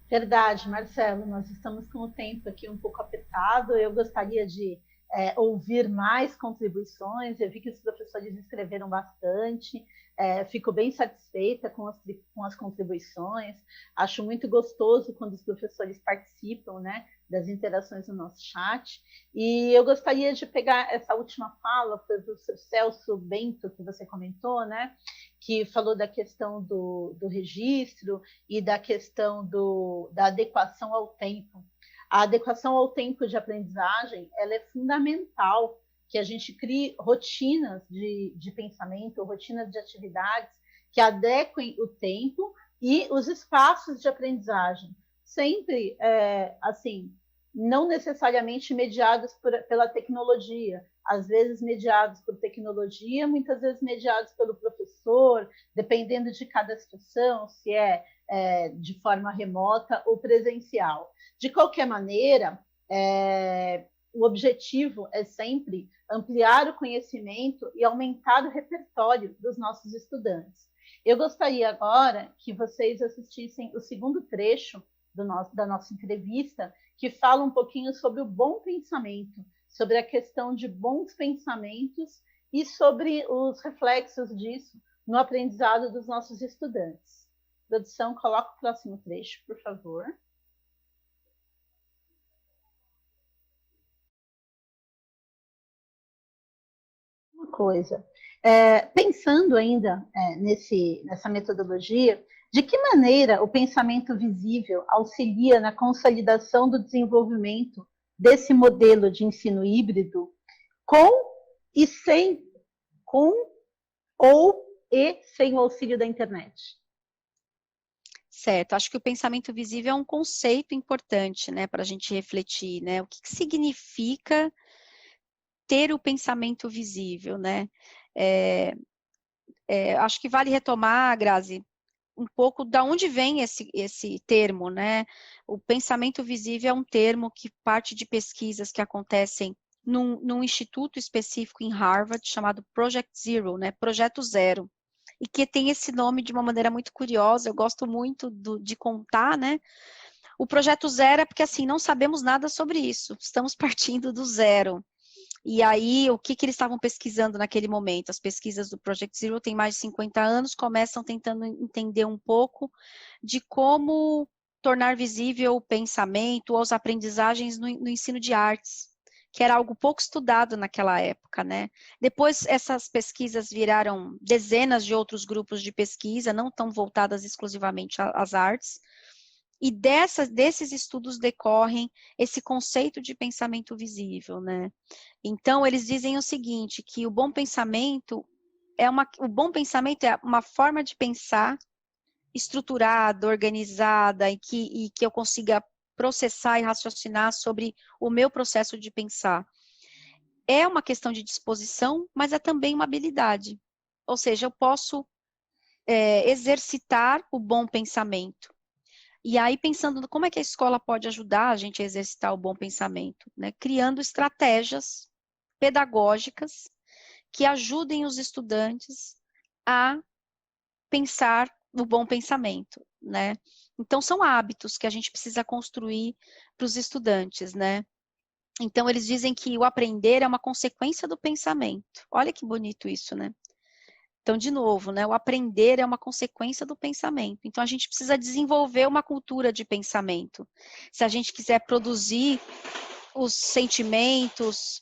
[SPEAKER 1] Verdade, Marcelo, nós estamos com o tempo aqui um pouco apertado. Eu gostaria de ouvir mais contribuições. Eu vi que os professores escreveram bastante. Fico bem satisfeita com as contribuições. Acho muito gostoso quando os professores participam, né, das interações no nosso chat. E eu gostaria de pegar essa última fala, foi do professor Celso Bento, que você comentou, né, que falou da questão do registro e da questão da adequação ao tempo. A adequação ao tempo de aprendizagem, ela é fundamental, que a gente crie rotinas de pensamento, rotinas de atividades que adequem o tempo e os espaços de aprendizagem. Sempre, assim, não necessariamente mediados pela tecnologia, às vezes mediados por tecnologia, muitas vezes mediados pelo professor, dependendo de cada situação, se de forma remota ou presencial. De qualquer maneira, o objetivo é sempre ampliar o conhecimento e aumentar o repertório dos nossos estudantes. Eu gostaria agora que vocês assistissem o segundo trecho da nossa entrevista, que fala um pouquinho sobre o bom pensamento, sobre a questão de bons pensamentos e sobre os reflexos disso no aprendizado dos nossos estudantes. Produção, coloca o próximo trecho, por favor. Uma coisa, pensando ainda nessa metodologia, de que maneira o pensamento visível auxilia na consolidação do desenvolvimento desse modelo de ensino híbrido com ou sem o auxílio da internet?
[SPEAKER 3] Certo, acho que o pensamento visível é um conceito importante, né, para a gente refletir, né, o que significa ter o pensamento visível, né? Acho que vale retomar, Grazi, um pouco da onde vem esse termo, né? O pensamento visível é um termo que parte de pesquisas que acontecem num instituto específico em Harvard, chamado Project Zero, né? Projeto Zero, e que tem esse nome de uma maneira muito curiosa, eu gosto muito de contar, né? O Projeto Zero é porque, assim, não sabemos nada sobre isso, estamos partindo do zero. E aí, o que eles estavam pesquisando naquele momento? As pesquisas do Project Zero têm mais de 50 anos, começam tentando entender um pouco de como tornar visível o pensamento ou as aprendizagens no ensino de artes, que era algo pouco estudado naquela época, né? Depois, essas pesquisas viraram dezenas de outros grupos de pesquisa, não tão voltadas exclusivamente às artes, E desses estudos decorrem esse conceito de pensamento visível, né? Então, eles dizem o seguinte, que o bom pensamento é uma forma de pensar estruturada, organizada, e que eu consiga processar e raciocinar sobre o meu processo de pensar. É uma questão de disposição, mas é também uma habilidade. Ou seja, eu posso exercitar o bom pensamento. E aí, pensando como é que a escola pode ajudar a gente a exercitar o bom pensamento, né? Criando estratégias pedagógicas que ajudem os estudantes a pensar no bom pensamento, né? Então, são hábitos que a gente precisa construir para os estudantes, né? Então, eles dizem que o aprender é uma consequência do pensamento. Olha que bonito isso, né? Então, de novo, né, o aprender é uma consequência do pensamento. Então, a gente precisa desenvolver uma cultura de pensamento. Se a gente quiser produzir os sentimentos,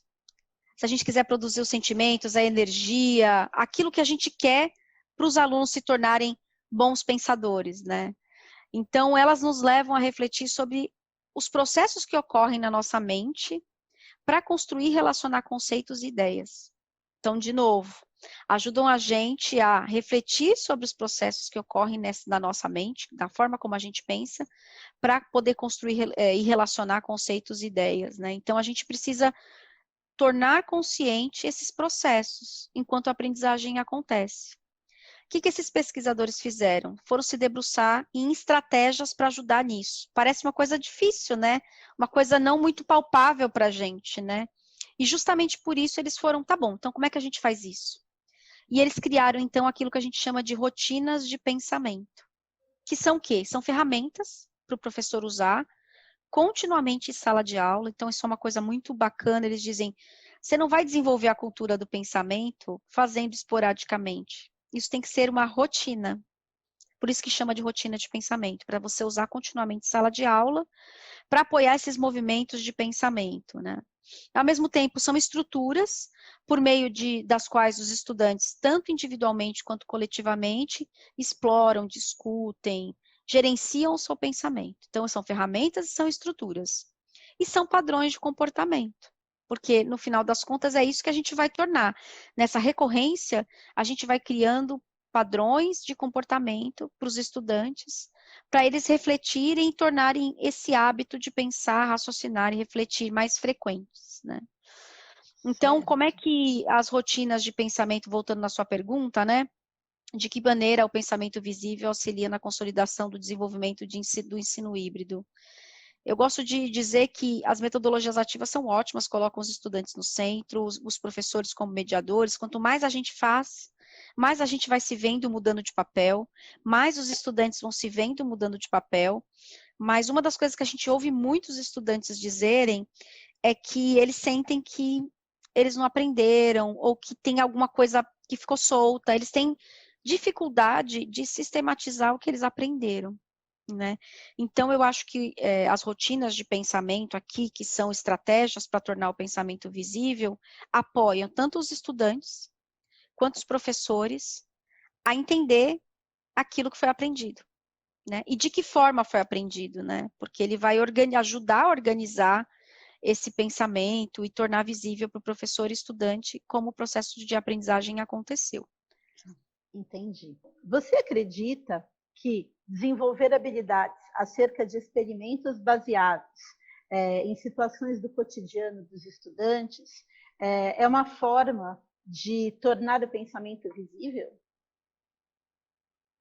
[SPEAKER 3] a energia, aquilo que a gente quer para os alunos se tornarem bons pensadores, né? Então, elas nos levam a refletir sobre os processos que ocorrem na nossa mente para construir e relacionar conceitos e ideias. Então, de novo, ajudam a gente a refletir sobre os processos que ocorrem na nossa mente, da forma como a gente pensa, para poder construir e relacionar conceitos e ideias, né? Então, a gente precisa tornar consciente esses processos enquanto a aprendizagem acontece. O que esses pesquisadores fizeram? Foram se debruçar em estratégias para ajudar nisso. Parece uma coisa difícil, né? Uma coisa não muito palpável para a gente, né? E justamente por isso eles foram, tá bom, então como é que a gente faz isso? E eles criaram, então, aquilo que a gente chama de rotinas de pensamento. Que são o quê? São ferramentas para o professor usar continuamente em sala de aula. Então, isso é uma coisa muito bacana. Eles dizem, você não vai desenvolver a cultura do pensamento fazendo esporadicamente. Isso tem que ser uma rotina. Por isso que chama de rotina de pensamento, para você usar continuamente em sala de aula, para apoiar esses movimentos de pensamento, né? Ao mesmo tempo, são estruturas por meio das quais os estudantes, tanto individualmente quanto coletivamente, exploram, discutem, gerenciam o seu pensamento. Então, são ferramentas e são estruturas. E são padrões de comportamento, porque, no final das contas, é isso que a gente vai tornar. Nessa recorrência, a gente vai criando padrões de comportamento para os estudantes, para eles refletirem e tornarem esse hábito de pensar, raciocinar e refletir mais frequentes, né? Então, como é que as rotinas de pensamento, voltando na sua pergunta, né? De que maneira o pensamento visível auxilia na consolidação do desenvolvimento do ensino híbrido? Eu gosto de dizer que as metodologias ativas são ótimas, colocam os estudantes no centro, os professores como mediadores. Quanto mais a gente faz, mais a gente vai se vendo mudando de papel, mais os estudantes vão se vendo mudando de papel. Mas uma das coisas que a gente ouve muitos estudantes dizerem é que eles sentem que eles não aprenderam, ou que tem alguma coisa que ficou solta, eles têm dificuldade de sistematizar o que eles aprenderam, né? Então, eu acho que as rotinas de pensamento aqui, que são estratégias para tornar o pensamento visível, apoiam tanto os estudantes quanto os professores a entender aquilo que foi aprendido, né? E de que forma foi aprendido, né? Porque ele vai ajudar a organizar esse pensamento e tornar visível para o professor e estudante como o processo de aprendizagem aconteceu.
[SPEAKER 1] Entendi. Você acredita que desenvolver habilidades acerca de experimentos baseados em situações do cotidiano dos estudantes é uma forma de tornar o pensamento visível?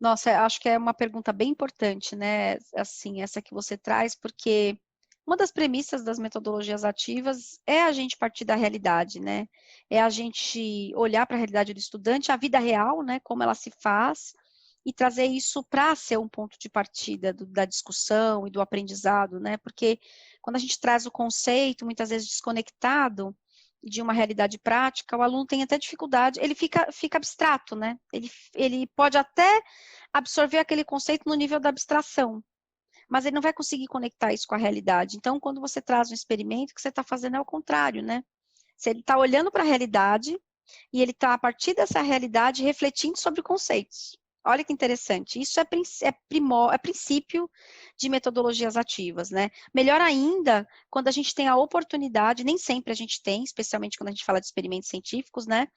[SPEAKER 3] Nossa, acho que é uma pergunta bem importante, né? Assim, essa que você traz, porque uma das premissas das metodologias ativas é a gente partir da realidade, né? É a gente olhar para a realidade do estudante, a vida real, né? Como ela se faz, e trazer isso para ser um ponto de partida da discussão e do aprendizado, né? Porque quando a gente traz o conceito, muitas vezes desconectado de uma realidade prática, o aluno tem até dificuldade, ele fica abstrato, né? Ele pode até absorver aquele conceito no nível da abstração, mas ele não vai conseguir conectar isso com a realidade. Então, quando você traz um experimento, o que você está fazendo é o contrário, né? Ele está olhando para a realidade e ele está, a partir dessa realidade, refletindo sobre conceitos. Olha que interessante. Isso é princípio de metodologias ativas, né? Melhor ainda, quando a gente tem a oportunidade, nem sempre a gente tem, especialmente quando a gente fala de experimentos científicos, né?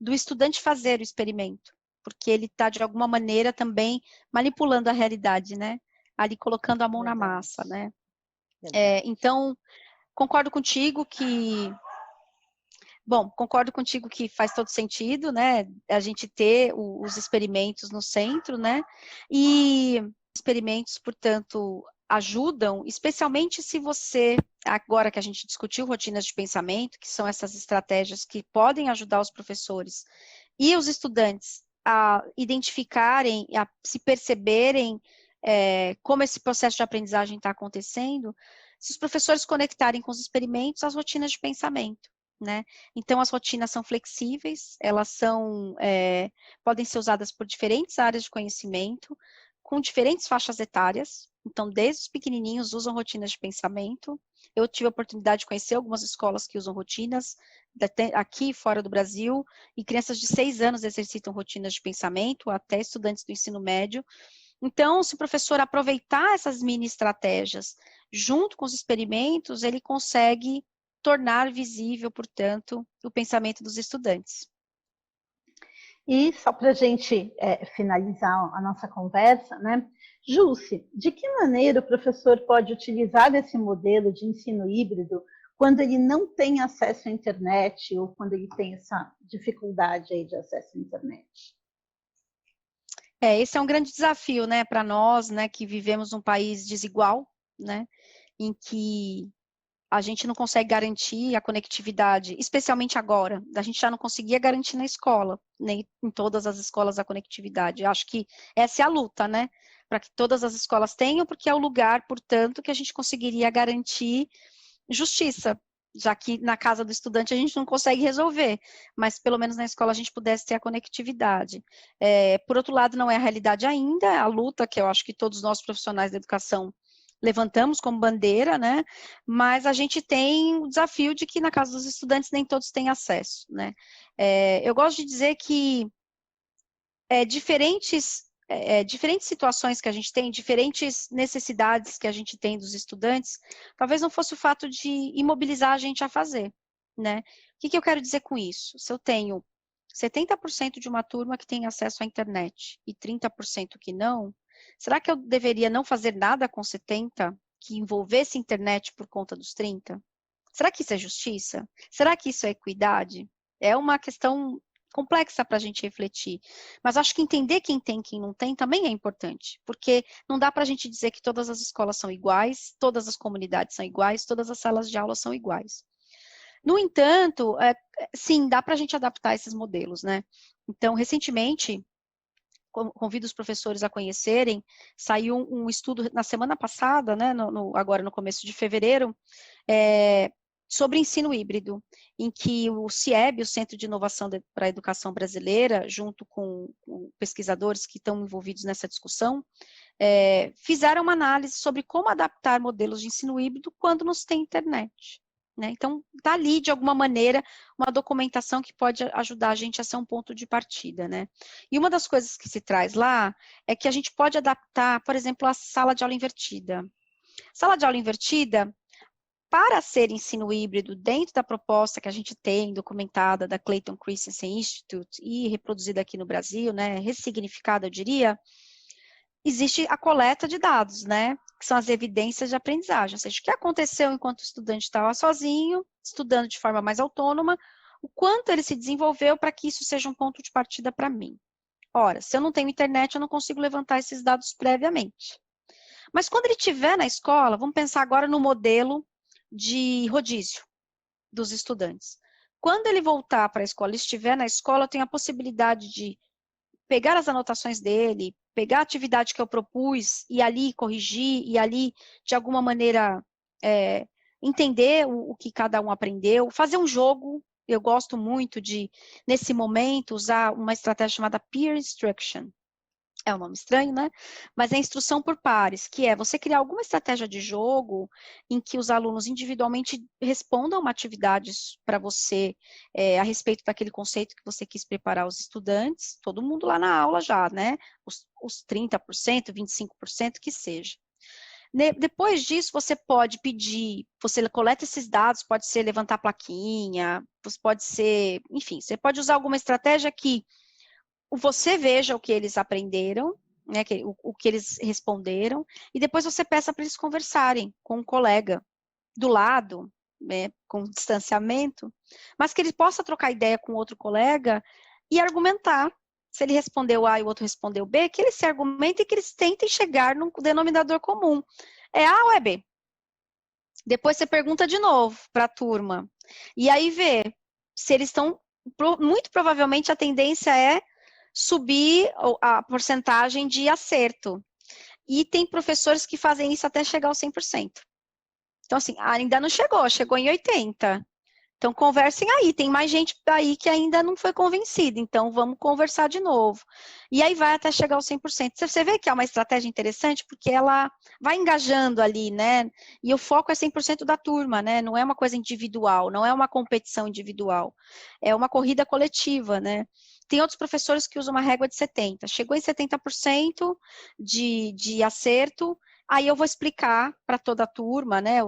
[SPEAKER 3] Do estudante fazer o experimento, porque ele está, de alguma maneira, também manipulando a realidade, né? Ali colocando a mão na massa, né? Então, concordo contigo que faz todo sentido, né, a gente ter os experimentos no centro, né, e experimentos, portanto, ajudam, especialmente se você, agora que a gente discutiu rotinas de pensamento, que são essas estratégias que podem ajudar os professores e os estudantes a identificarem, a se perceberem como esse processo de aprendizagem está acontecendo, se os professores conectarem com os experimentos as rotinas de pensamento, né? Então, as rotinas são flexíveis, elas podem ser usadas por diferentes áreas de conhecimento, com diferentes faixas etárias. Então, desde os pequenininhos usam rotinas de pensamento. Eu tive a oportunidade de conhecer algumas escolas que usam rotinas aqui fora do Brasil, e crianças de 6 anos exercitam rotinas de pensamento, até estudantes do ensino médio. Então, se o professor aproveitar essas mini estratégias junto com os experimentos, ele consegue tornar visível, portanto, o pensamento dos estudantes.
[SPEAKER 1] E só para a gente finalizar a nossa conversa, né? Jússi, de que maneira o professor pode utilizar esse modelo de ensino híbrido quando ele não tem acesso à internet ou quando ele tem essa dificuldade aí de acesso à internet?
[SPEAKER 3] Esse é um grande desafio, né, para nós, né, que vivemos num país desigual, né, em que a gente não consegue garantir a conectividade, especialmente agora. A gente já não conseguia garantir na escola, nem em todas as escolas a conectividade. Eu acho que essa é a luta, né, para que todas as escolas tenham, porque é o lugar, portanto, que a gente conseguiria garantir justiça, já que na casa do estudante a gente não consegue resolver, mas pelo menos na escola a gente pudesse ter a conectividade. Por outro lado, não é a realidade ainda, a luta que eu acho que todos nós profissionais da educação levantamos como bandeira, né, mas a gente tem o desafio de que na casa dos estudantes nem todos têm acesso, né. Eu gosto de dizer que diferentes situações que a gente tem, diferentes necessidades que a gente tem dos estudantes, talvez não fosse o fato de imobilizar a gente a fazer, né? O que eu quero dizer com isso? Se eu tenho 70% de uma turma que tem acesso à internet e 30% que não, será que eu deveria não fazer nada com 70% que envolvesse internet por conta dos 30%? Será que isso é justiça? Será que isso é equidade? É uma questão complexa para a gente refletir, mas acho que entender quem tem e quem não tem também é importante, porque não dá para a gente dizer que todas as escolas são iguais, todas as comunidades são iguais, todas as salas de aula são iguais. No entanto, sim, dá para a gente adaptar esses modelos, né? Então, recentemente, convido os professores a conhecerem, saiu um estudo na semana passada, né, agora no começo de fevereiro, sobre ensino híbrido, em que o CIEB, o Centro de Inovação para a Educação Brasileira, junto com pesquisadores que estão envolvidos nessa discussão, fizeram uma análise sobre como adaptar modelos de ensino híbrido quando não se tem internet. Né? Então, está ali, de alguma maneira, uma documentação que pode ajudar a gente a ser um ponto de partida. Né? E uma das coisas que se traz lá é que a gente pode adaptar, por exemplo, a sala de aula invertida. Sala de aula invertida, para ser ensino híbrido dentro da proposta que a gente tem, documentada da Clayton Christensen Institute e reproduzida aqui no Brasil, né, ressignificada, eu diria, existe a coleta de dados, né, que são as evidências de aprendizagem, ou seja, o que aconteceu enquanto o estudante estava sozinho, estudando de forma mais autônoma, o quanto ele se desenvolveu para que isso seja um ponto de partida para mim. Ora, se eu não tenho internet, eu não consigo levantar esses dados previamente. Mas quando ele estiver na escola, vamos pensar agora no modelo de rodízio dos estudantes. Quando ele voltar para a escola, estiver na escola, eu tenho a possibilidade de pegar as anotações dele, pegar a atividade que eu propus e ali corrigir, e ali, de alguma maneira, entender o que cada um aprendeu, fazer um jogo. Eu gosto muito de, nesse momento, usar uma estratégia chamada peer instruction. É um nome estranho, né? Mas é instrução por pares, que é você criar alguma estratégia de jogo em que os alunos individualmente respondam uma atividade para você a respeito daquele conceito que você quis preparar os estudantes, todo mundo lá na aula já, né? Os 30%, 25%, que seja. Depois disso, você pode pedir, você coleta esses dados, pode ser levantar plaquinha, pode ser, enfim, você pode usar alguma estratégia que você veja o que eles aprenderam, né, o que eles responderam, e depois você peça para eles conversarem com um colega do lado, né, com distanciamento, mas que ele possa trocar ideia com outro colega e argumentar. Se ele respondeu A e o outro respondeu B, que eles se argumentem e que eles tentem chegar num denominador comum. É A ou é B? Depois você pergunta de novo para a turma. E aí vê se eles estão... Muito provavelmente a tendência é subir a porcentagem de acerto. E tem professores que fazem isso até chegar aos 100%. Então, assim, ainda não chegou em 80%. Então, conversem aí, tem mais gente aí que ainda não foi convencida, então vamos conversar de novo. E aí vai até chegar aos 100%. Você vê que é uma estratégia interessante, porque ela vai engajando ali, né? E o foco é 100% da turma, né? Não é uma coisa individual, não é uma competição individual, é uma corrida coletiva, né? Tem outros professores que usam uma régua de 70%. Chegou em 70% de acerto, aí eu vou explicar para toda a turma, né,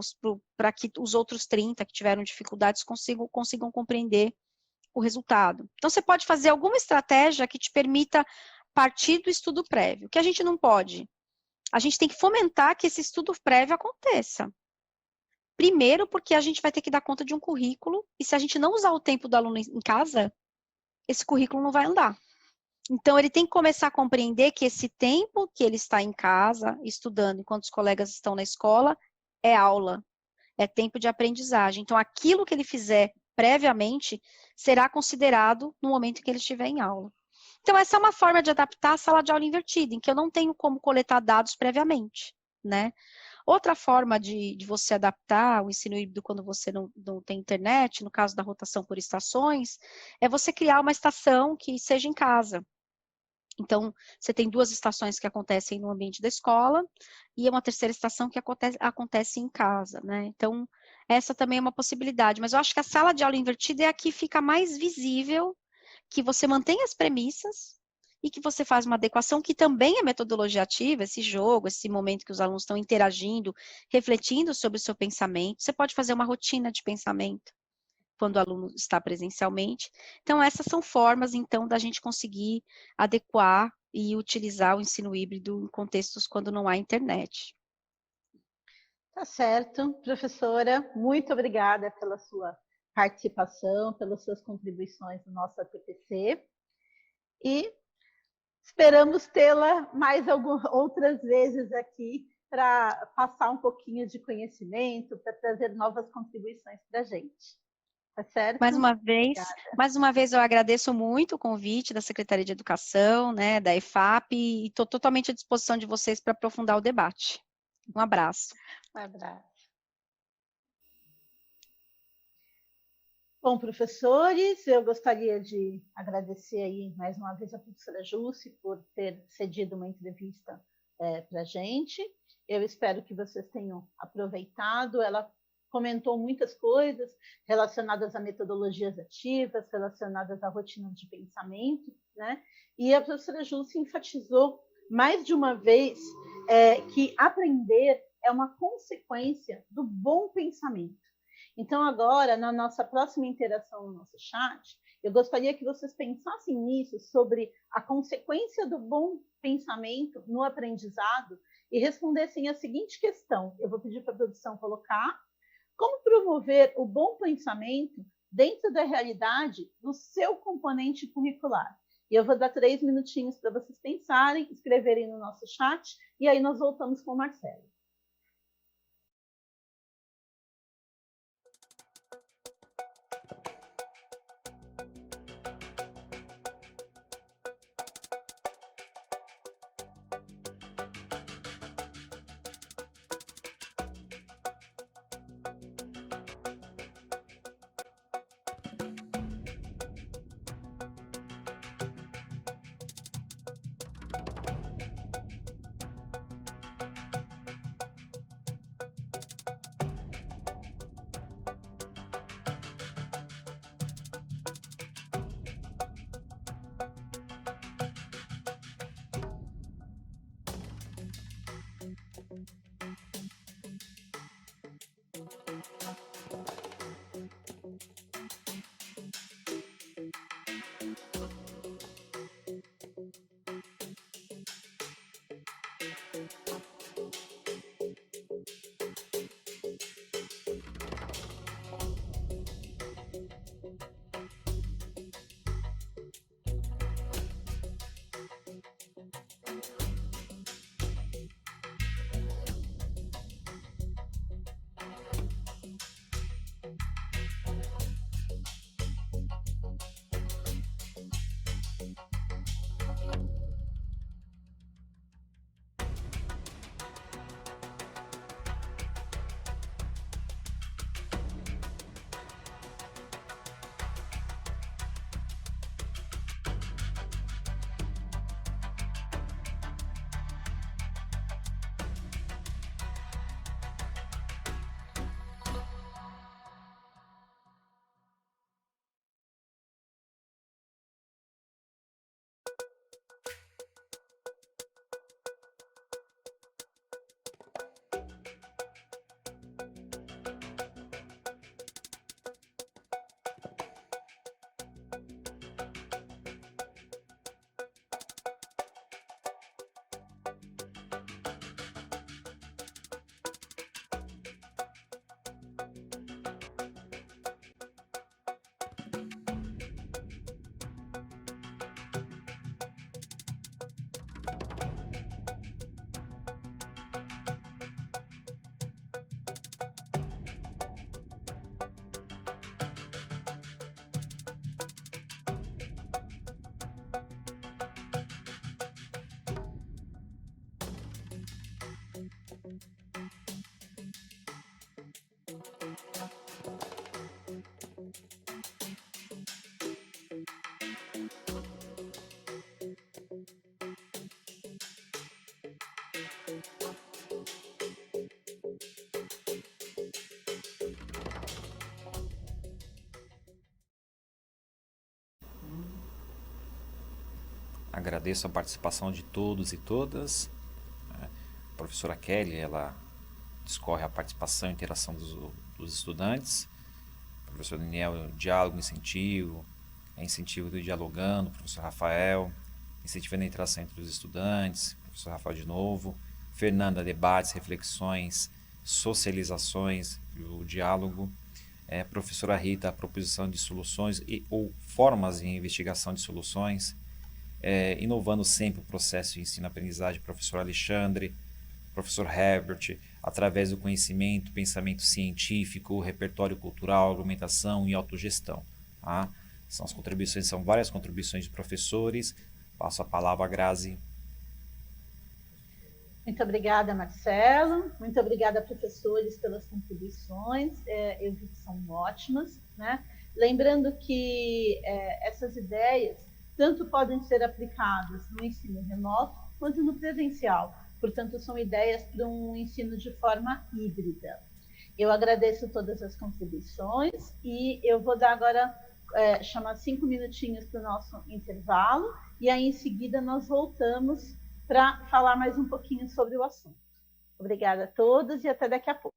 [SPEAKER 3] para que os outros 30 que tiveram dificuldades consigam compreender o resultado. Então, você pode fazer alguma estratégia que te permita partir do estudo prévio. O que a gente não pode? A gente tem que fomentar que esse estudo prévio aconteça. Primeiro, porque a gente vai ter que dar conta de um currículo, e se a gente não usar o tempo do aluno em casa, esse currículo não vai andar. Então, ele tem que começar a compreender que esse tempo que ele está em casa, estudando, enquanto os colegas estão na escola, é aula, é tempo de aprendizagem. Então, aquilo que ele fizer previamente será considerado no momento em que ele estiver em aula. Então, essa é uma forma de adaptar a sala de aula invertida, em que eu não tenho como coletar dados previamente, né? Outra forma de você adaptar o ensino híbrido quando você não tem internet, no caso da rotação por estações, é você criar uma estação que seja em casa. Então, você tem 2 estações que acontecem no ambiente da escola e uma terceira estação que acontece em casa, né? Então, essa também é uma possibilidade. Mas eu acho que a sala de aula invertida é a que fica mais visível, que você mantém as premissas e que você faz uma adequação, que também é metodologia ativa, esse jogo, esse momento que os alunos estão interagindo, refletindo sobre o seu pensamento. Você pode fazer uma rotina de pensamento quando o aluno está presencialmente. Então, essas são formas, então, da gente conseguir adequar e utilizar o ensino híbrido em contextos quando não há internet.
[SPEAKER 1] Tá certo, professora, muito obrigada pela sua participação, pelas suas contribuições no nosso ATPC, e esperamos tê-la mais outras vezes aqui para passar um pouquinho de conhecimento, para trazer novas contribuições para a gente. Tá certo?
[SPEAKER 3] Mais uma vez eu agradeço muito o convite da Secretaria de Educação, né, da EFAP, e estou totalmente à disposição de vocês para aprofundar o debate. Um abraço.
[SPEAKER 1] Um abraço. Bom, professores, eu gostaria de agradecer aí mais uma vez a professora Jusce por ter cedido uma entrevista para a gente. Eu espero que vocês tenham aproveitado. Ela comentou muitas coisas relacionadas a metodologias ativas, relacionadas à rotina de pensamento, né? E a professora Jusce enfatizou mais de uma vez que aprender é uma consequência do bom pensamento. Então, agora, na nossa próxima interação no nosso chat, eu gostaria que vocês pensassem nisso, sobre a consequência do bom pensamento no aprendizado, e respondessem a seguinte questão. Eu vou pedir para a produção colocar: como promover o bom pensamento dentro da realidade do seu componente curricular? E eu vou dar 3 minutinhos para vocês pensarem, escreverem no nosso chat, e aí nós voltamos com o Marcelo.
[SPEAKER 2] Agradeço a participação de todos e todas. A professora Kelly, ela discorre a participação e interação dos estudantes. O professor Daniel, diálogo, incentivo do dialogando. O professor Rafael, incentivando a interação entre os estudantes. O professor Rafael de novo. Fernanda, debates, reflexões, socializações, o diálogo. Professora Rita, a proposição de soluções ou formas de investigação de soluções. Inovando sempre o processo de ensino-aprendizagem, professor Alexandre, professor Herbert, através do conhecimento, pensamento científico, repertório cultural, argumentação e autogestão. Tá? São várias contribuições de professores. Passo a palavra a Grazi.
[SPEAKER 1] Muito obrigada, Marcelo. Muito obrigada, professores, pelas contribuições. Eu vi que são ótimas, né? Lembrando que essas ideias tanto podem ser aplicadas no ensino remoto quanto no presencial. Portanto, são ideias para um ensino de forma híbrida. Eu agradeço todas as contribuições e eu vou dar agora, chamar 5 minutinhos para o nosso intervalo e aí em seguida nós voltamos para falar mais um pouquinho sobre o assunto. Obrigada a todos e até daqui a pouco.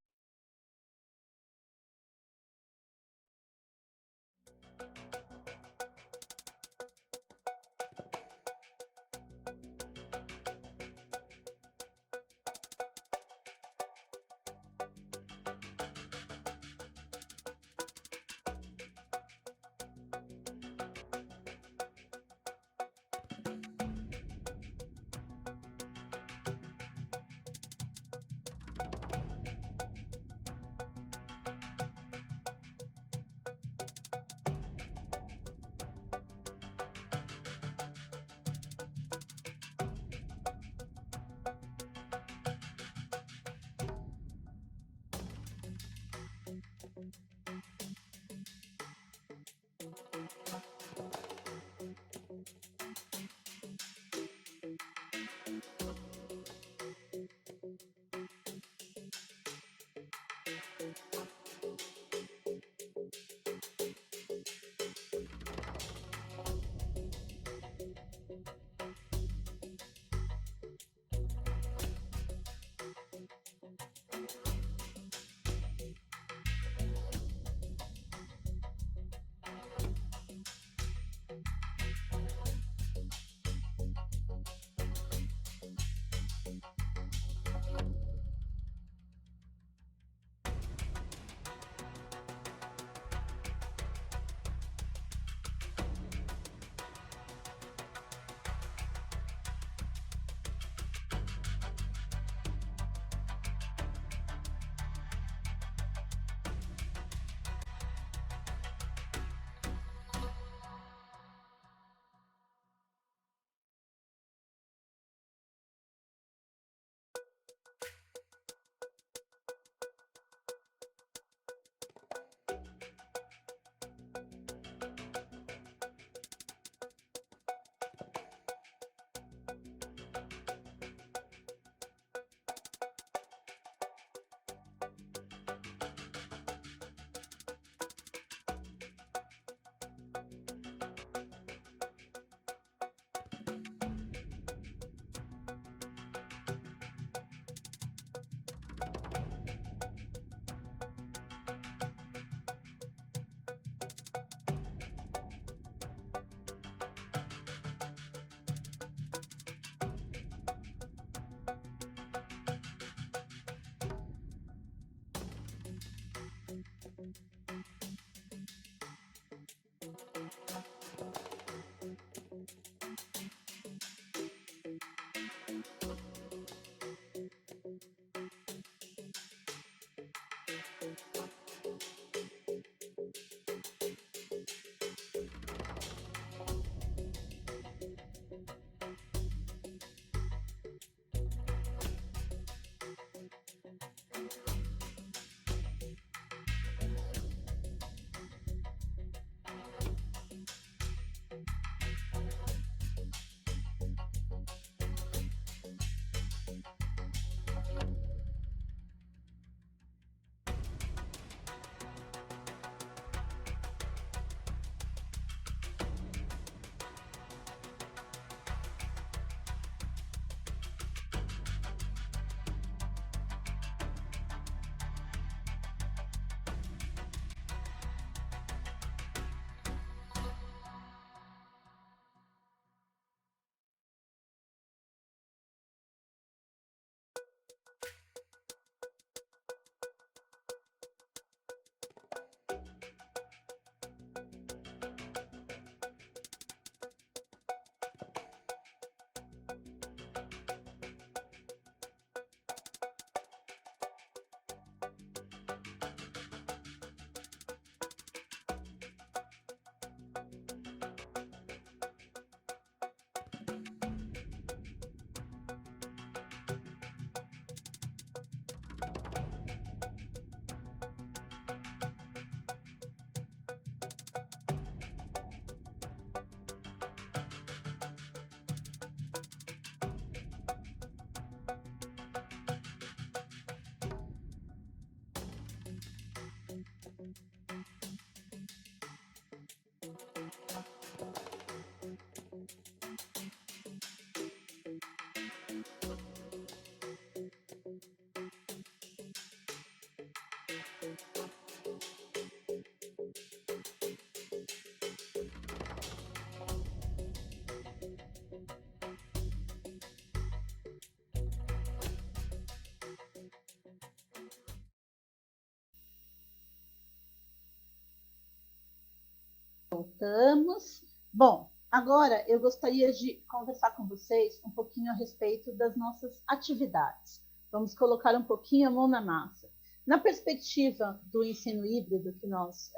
[SPEAKER 1] Voltamos. Bom, agora eu gostaria de conversar com vocês um pouquinho a respeito das nossas atividades. Vamos colocar um pouquinho a mão na massa. Na perspectiva do ensino híbrido que nós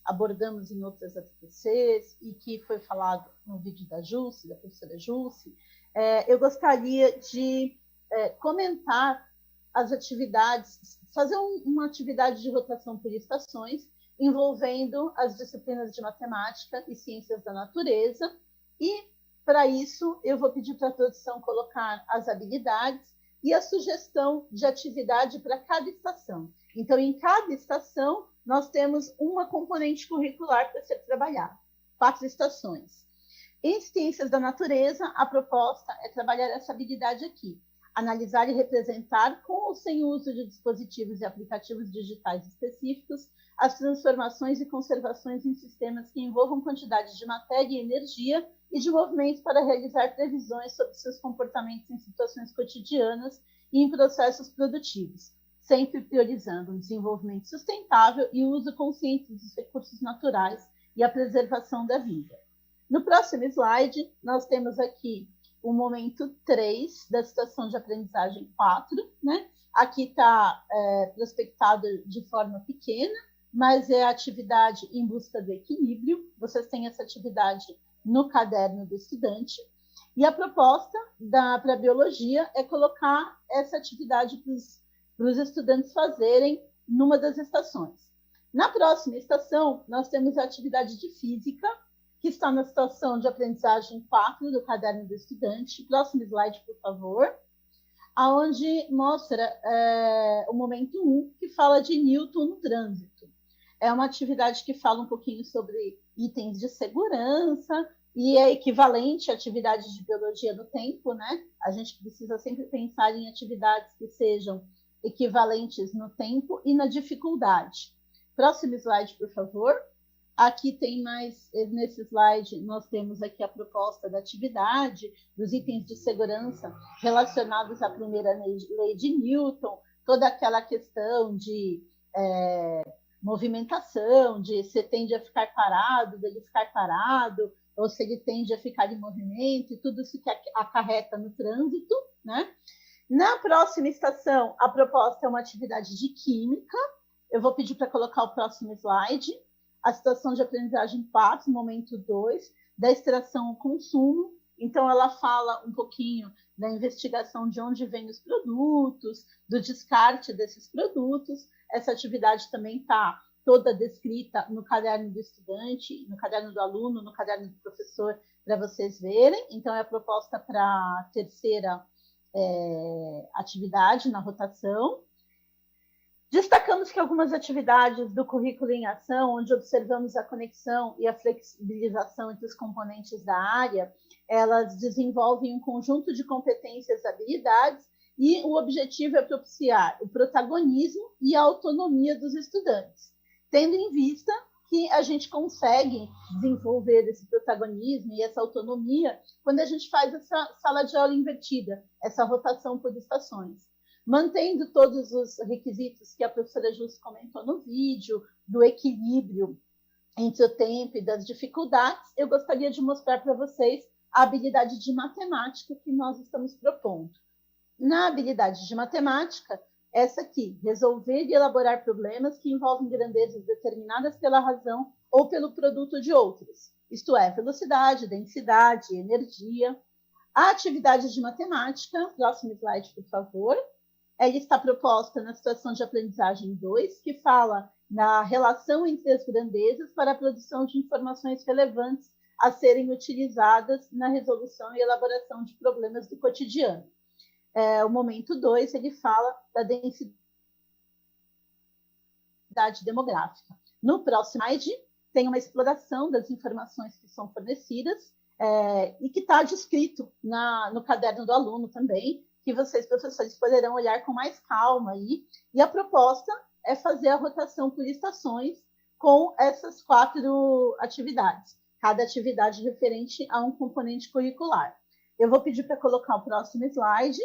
[SPEAKER 1] abordamos em outras ATPCs e que foi falado no vídeo da Jusce, da professora Jusce, eu gostaria de comentar as atividades, fazer uma atividade de rotação por estações, envolvendo as disciplinas de matemática e ciências da natureza. E, para isso, eu vou pedir para a produção colocar as habilidades e a sugestão de atividade para cada estação. Então, em cada estação, nós temos uma componente curricular para ser trabalhada, 4 estações. Em ciências da natureza, a proposta é trabalhar essa habilidade aqui: analisar e representar, com ou sem uso de dispositivos e aplicativos digitais específicos, as transformações e conservações em sistemas que envolvam quantidades de matéria e energia e de movimentos para realizar previsões sobre seus comportamentos em situações cotidianas e em processos produtivos, sempre priorizando o desenvolvimento sustentável e o uso consciente dos recursos naturais e a preservação da vida. No próximo slide, nós temos aqui o momento 3 da situação de aprendizagem 4, né? Aqui está prospectado de forma pequena, mas é a atividade em busca do equilíbrio. Vocês têm essa atividade no caderno do estudante. E a proposta para a biologia é colocar essa atividade para os estudantes fazerem numa das estações. Na próxima estação, nós temos a atividade de física, que está na situação de aprendizagem 4 do caderno do estudante. Próximo slide, por favor. Onde mostra o momento 1, que fala de Newton no trânsito. É uma atividade que fala um pouquinho sobre itens de segurança e é equivalente à atividade de biologia do tempo, né? A gente precisa sempre pensar em atividades que sejam equivalentes no tempo e na dificuldade. Próximo slide, por favor. Aqui tem mais, nesse slide, nós temos aqui a proposta da atividade, dos itens de segurança relacionados à primeira lei de Newton, toda aquela questão de movimentação, de se tende a ficar parado, dele ficar parado, ou se ele tende a ficar em movimento, e tudo isso que acarreta no trânsito, né? Na próxima estação, a proposta é uma atividade de química. Eu vou pedir para colocar o próximo slide. A situação de aprendizagem 4, momento 2, da extração ao consumo. Então, ela fala um pouquinho da investigação de onde vêm os produtos, do descarte desses produtos. Essa atividade também está toda descrita no caderno do estudante, no caderno do aluno, no caderno do professor, para vocês verem. Então, é a proposta para a terceira atividade na rotação. Destacamos que algumas atividades do currículo em ação, onde observamos a conexão e a flexibilização entre os componentes da área, elas desenvolvem um conjunto de competências e habilidades, e o objetivo é propiciar o protagonismo e a autonomia dos estudantes, tendo em vista que a gente consegue desenvolver esse protagonismo e essa autonomia quando a gente faz essa sala de aula invertida, essa rotação por estações. Mantendo todos os requisitos que a professora Jusce comentou no vídeo, do equilíbrio entre o tempo e das dificuldades, eu gostaria de mostrar para vocês a habilidade de matemática que nós estamos propondo. Na habilidade de matemática, essa aqui, resolver e elaborar problemas que envolvem grandezas determinadas pela razão ou pelo produto de outros, isto é, velocidade, densidade, energia. A atividade de matemática, próximo slide, por favor, ela está proposta na situação de aprendizagem 2, que fala na relação entre as grandezas para a produção de informações relevantes a serem utilizadas na resolução e elaboração de problemas do cotidiano. O momento 2, ele fala da densidade demográfica. No próximo slide, tem uma exploração das informações que são fornecidas e que está descrito no caderno do aluno também, que vocês, professores, poderão olhar com mais calma aí. E a proposta é fazer a rotação por estações com essas 4 atividades, cada atividade referente a um componente curricular. Eu vou pedir para colocar o próximo slide,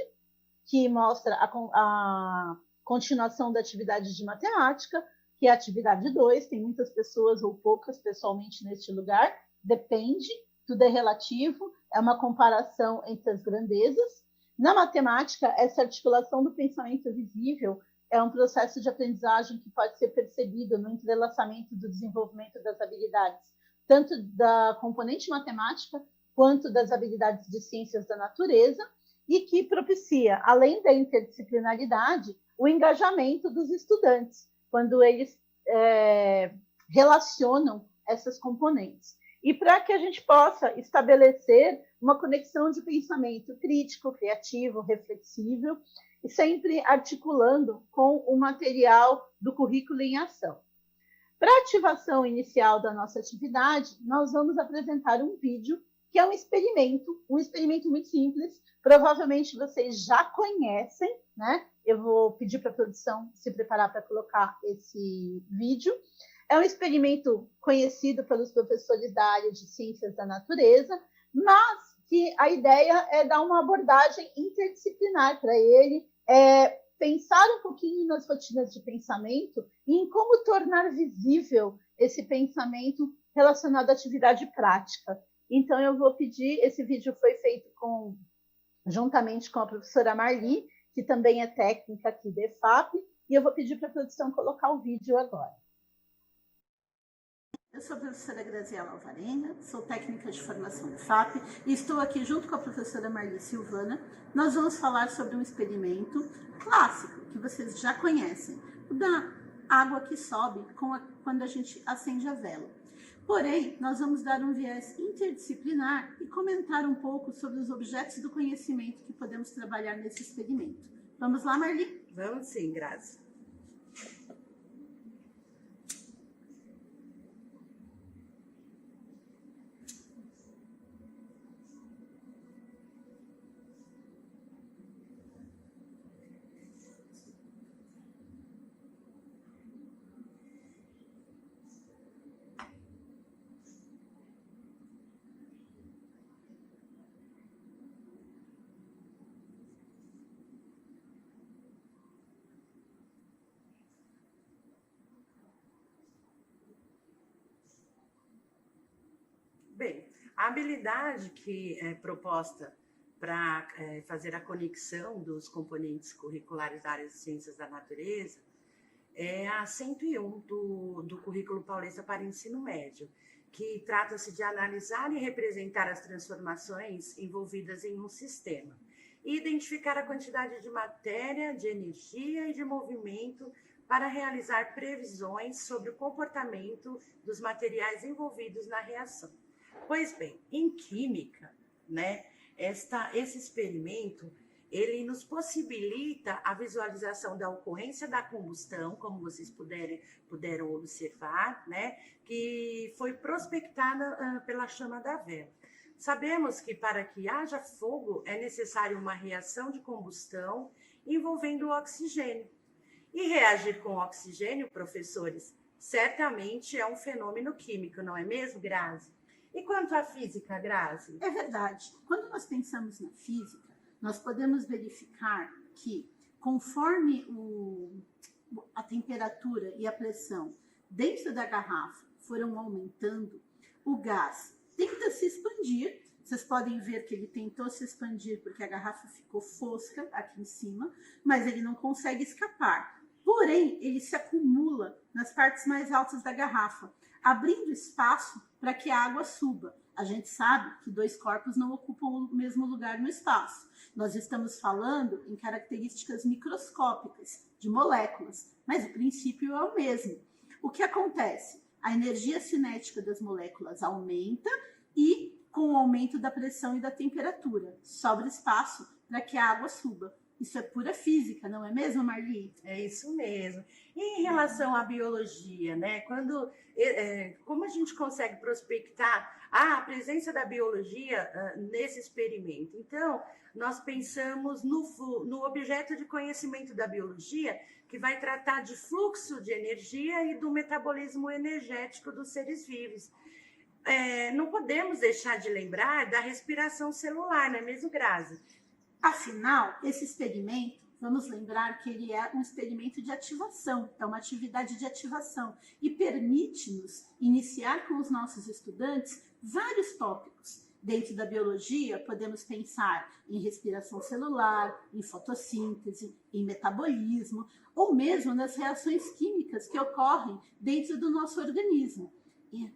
[SPEAKER 1] que mostra a continuação da atividade de matemática, que é a atividade 2, tem muitas pessoas ou poucas pessoalmente neste lugar, depende, tudo é relativo, é uma comparação entre as grandezas. Na matemática, essa articulação do pensamento visível é um processo de aprendizagem que pode ser percebido no entrelaçamento do desenvolvimento das habilidades, tanto da componente matemática quanto das habilidades de ciências da natureza, e que propicia, além da interdisciplinaridade, o engajamento dos estudantes, quando eles relacionam essas componentes. E para que a gente possa estabelecer uma conexão de pensamento crítico, criativo, reflexível, e sempre articulando com o material do currículo em ação. Para a ativação inicial da nossa atividade, nós vamos apresentar um vídeo que é um experimento muito simples, provavelmente vocês já conhecem, né? Eu vou pedir para a produção se preparar para colocar esse vídeo. É um experimento conhecido pelos professores da área de ciências da natureza, mas que a ideia é dar uma abordagem interdisciplinar para ele, pensar um pouquinho nas rotinas de pensamento e em como tornar visível esse pensamento relacionado à atividade prática. Então, eu vou pedir, esse vídeo foi feito juntamente com a professora Marli, que também é técnica aqui da EFAP, e eu vou pedir para a produção colocar o vídeo agora. Eu sou a professora Graziela Alvarenga, sou técnica de formação EFAP, e estou aqui junto com a professora Marli Silvana. Nós vamos falar sobre um experimento clássico, que vocês já conhecem, o da água que sobe quando a gente acende a vela. Porém, nós vamos dar um viés interdisciplinar e comentar um pouco sobre os objetos do conhecimento que podemos trabalhar nesse experimento. Vamos lá, Marli?
[SPEAKER 4] Vamos sim, Grazi. Bem, a habilidade que é proposta para fazer a conexão dos componentes curriculares da área de ciências da natureza é a 101 do Currículo Paulista para Ensino Médio, que trata-se de analisar e representar as transformações envolvidas em um sistema e identificar a quantidade de matéria, de energia e de movimento para realizar previsões sobre o comportamento dos materiais envolvidos na reação. Pois bem, em química, né, esse experimento, ele nos possibilita a visualização da ocorrência da combustão, como vocês puderam observar, né, que foi prospectada pela chama da vela. Sabemos que para que haja fogo é necessário uma reação de combustão envolvendo o oxigênio. E reagir com oxigênio, professores, certamente é um fenômeno químico, não é mesmo, Grazi? E quanto à física, Grazi?
[SPEAKER 1] É verdade. Quando nós pensamos na física, nós podemos verificar que, conforme a temperatura e a pressão dentro da garrafa foram aumentando, o gás tenta se expandir. Vocês podem ver que ele tentou se expandir porque a garrafa ficou fosca aqui em cima, mas ele não consegue escapar. Porém, ele se acumula nas partes mais altas da garrafa, abrindo espaço para que a água suba. A gente sabe que dois corpos não ocupam o mesmo lugar no espaço. Nós estamos falando em características microscópicas de moléculas, mas o princípio é o mesmo. O que acontece? A energia cinética das moléculas aumenta e, com o aumento da pressão e da temperatura, sobra espaço para que a água suba. Isso é pura física, não é mesmo, Marli?
[SPEAKER 4] É isso mesmo. E em relação à biologia, né? Como a gente consegue prospectar a presença da biologia nesse experimento? Então, nós pensamos no objeto de conhecimento da biologia, que vai tratar de fluxo de energia e do metabolismo energético dos seres vivos. Não podemos deixar de lembrar da respiração celular, não é mesmo, Grazi?
[SPEAKER 1] Afinal, esse experimento, vamos lembrar que ele é um experimento de ativação, é uma atividade de ativação e permite-nos iniciar com os nossos estudantes vários tópicos. Dentro da biologia, podemos pensar em respiração celular, em fotossíntese, em metabolismo, ou mesmo nas reações químicas que ocorrem dentro do nosso organismo.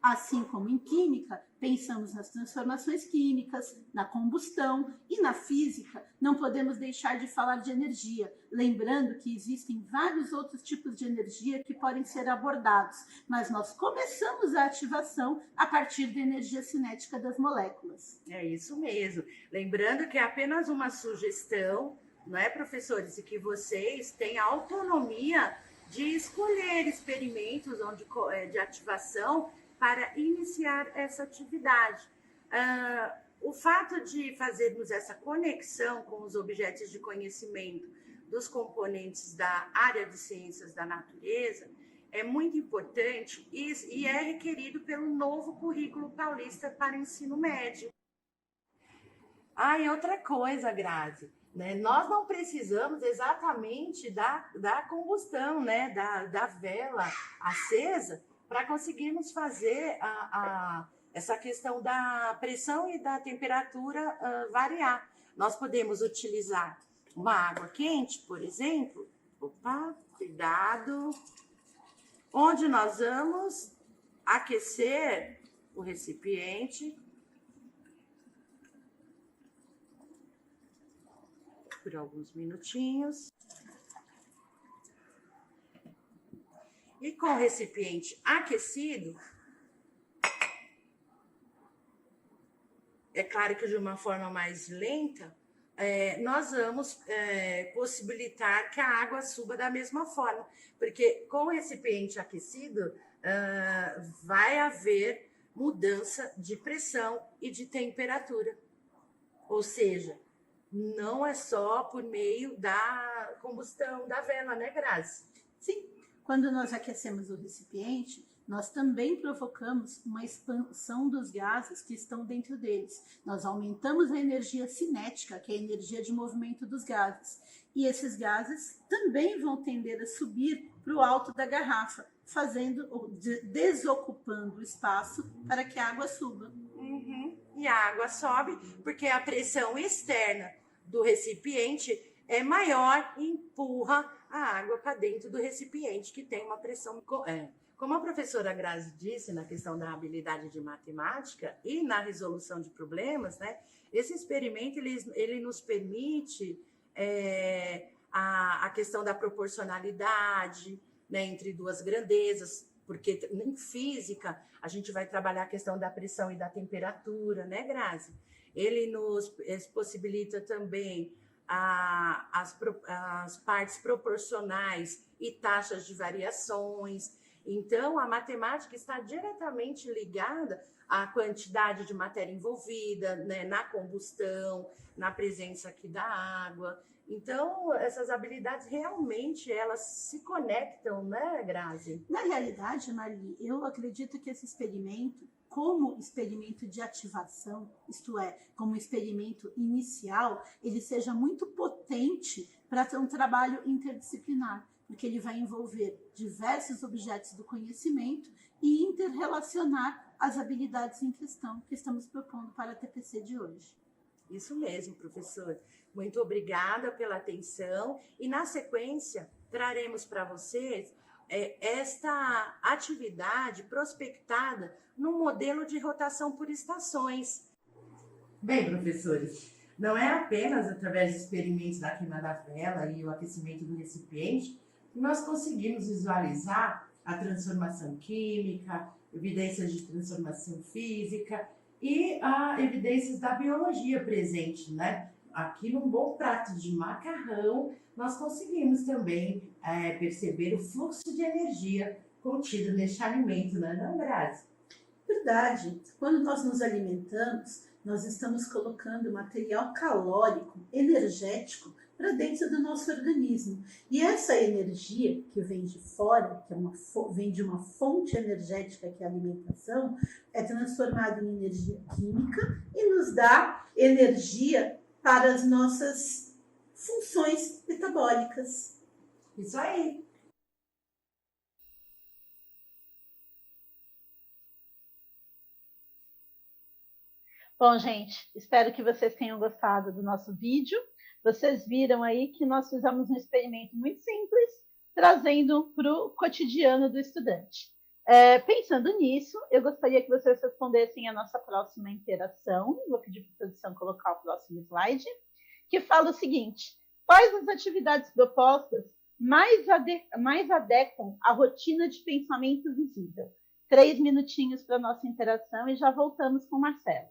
[SPEAKER 1] Assim como em química, pensamos nas transformações químicas, na combustão e na física, não podemos deixar de falar de energia, lembrando que existem vários outros tipos de energia que podem ser abordados, mas nós começamos a ativação a partir da energia cinética das moléculas.
[SPEAKER 4] É isso mesmo. Lembrando que é apenas uma sugestão, não é, professores? E que vocês têm a autonomia de escolher experimentos de ativação para iniciar essa atividade. O fato de fazermos essa conexão com os objetos de conhecimento dos componentes da área de ciências da natureza é muito importante e é requerido pelo novo currículo paulista para ensino médio. E outra coisa, Grazi, né? Nós não precisamos exatamente da combustão, né? da vela acesa, para conseguirmos fazer essa questão da pressão e da temperatura variar. Nós podemos utilizar uma água quente, por exemplo. Opa, cuidado. Onde nós vamos aquecer o recipiente por alguns minutinhos. E com o recipiente aquecido, é claro que de uma forma mais lenta, nós vamos possibilitar que a água suba da mesma forma, porque com o recipiente aquecido vai haver mudança de pressão e de temperatura. Ou seja, não é só por meio da combustão da vela, né, Grazi?
[SPEAKER 1] Sim. Quando nós aquecemos o recipiente, nós também provocamos uma expansão dos gases que estão dentro deles. Nós aumentamos a energia cinética, que é a energia de movimento dos gases. E esses gases também vão tender a subir para o alto da garrafa, desocupando o espaço para que a água suba.
[SPEAKER 4] Uhum. E a água sobe porque a pressão externa do recipiente é maior e empurra a água para dentro do recipiente, que tem uma pressão. Como a professora Grazi disse na questão da habilidade de matemática e na resolução de problemas, né, esse experimento ele nos permite a questão da proporcionalidade, né, entre duas grandezas, porque em física a gente vai trabalhar a questão da pressão e da temperatura, né, Grazi? Ele nos possibilita também as partes proporcionais e taxas de variações. Então, a matemática está diretamente ligada à quantidade de matéria envolvida, né, na combustão, na presença aqui da água. Então, essas habilidades realmente elas se conectam, né, Grazi?
[SPEAKER 1] Na realidade, Marli, eu acredito que esse experimento, como experimento de ativação, isto é, como experimento inicial, ele seja muito potente para ter um trabalho interdisciplinar, porque ele vai envolver diversos objetos do conhecimento e interrelacionar as habilidades em questão que estamos propondo para a TPC de hoje.
[SPEAKER 4] Isso mesmo, professor. Muito obrigada pela atenção e, na sequência, traremos para vocês esta atividade prospectada num modelo de rotação por estações. Bem, professores, não é apenas através dos experimentos da queima da vela e o aquecimento do recipiente que nós conseguimos visualizar a transformação química, evidências de transformação física e evidências da biologia presente, né? Aqui num bom prato de macarrão, nós conseguimos também perceber o fluxo de energia contido neste alimento, não é, Grazi?
[SPEAKER 5] Verdade. Quando nós nos alimentamos, nós estamos colocando material calórico, energético, para dentro do nosso organismo. E essa energia que vem de fora, que vem de uma fonte energética que é a alimentação, é transformada em energia química e nos dá energia para as nossas funções metabólicas.
[SPEAKER 4] Isso aí.
[SPEAKER 1] Bom, gente, espero que vocês tenham gostado do nosso vídeo. Vocês viram aí que nós fizemos um experimento muito simples, trazendo para o cotidiano do estudante. Pensando nisso, eu gostaria que vocês respondessem a nossa próxima interação. Vou pedir para a produção colocar o próximo slide, que fala o seguinte: quais as atividades propostas mais adequam a rotina de pensamento visível? 3 minutinhos para a nossa interação e já voltamos com o Marcelo.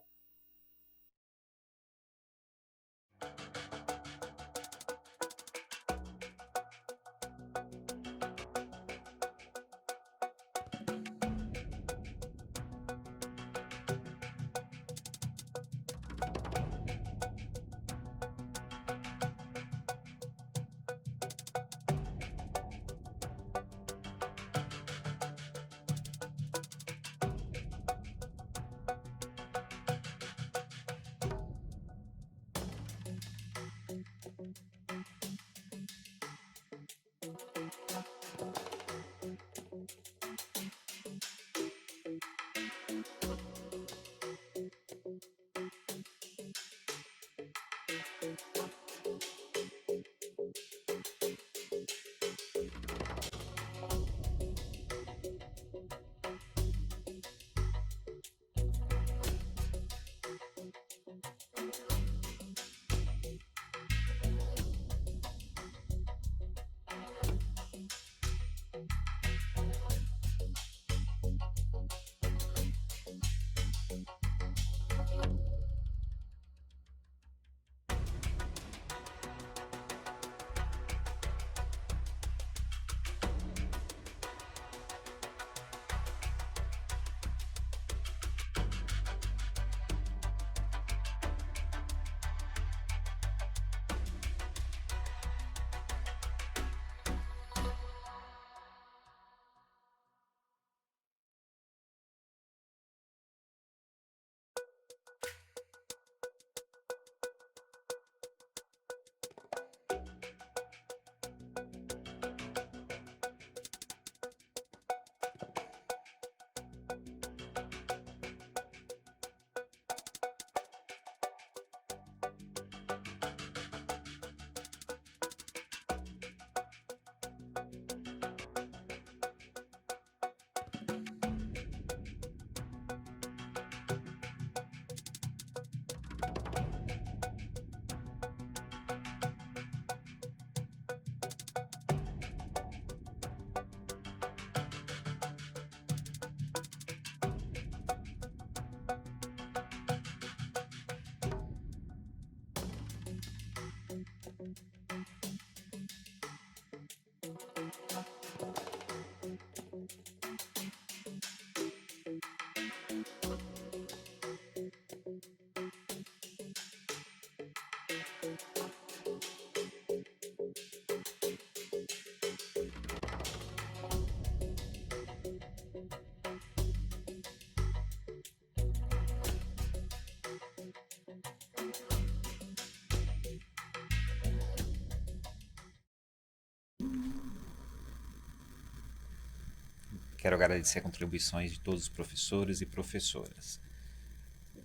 [SPEAKER 2] Quero agradecer as contribuições de todos os professores e professoras.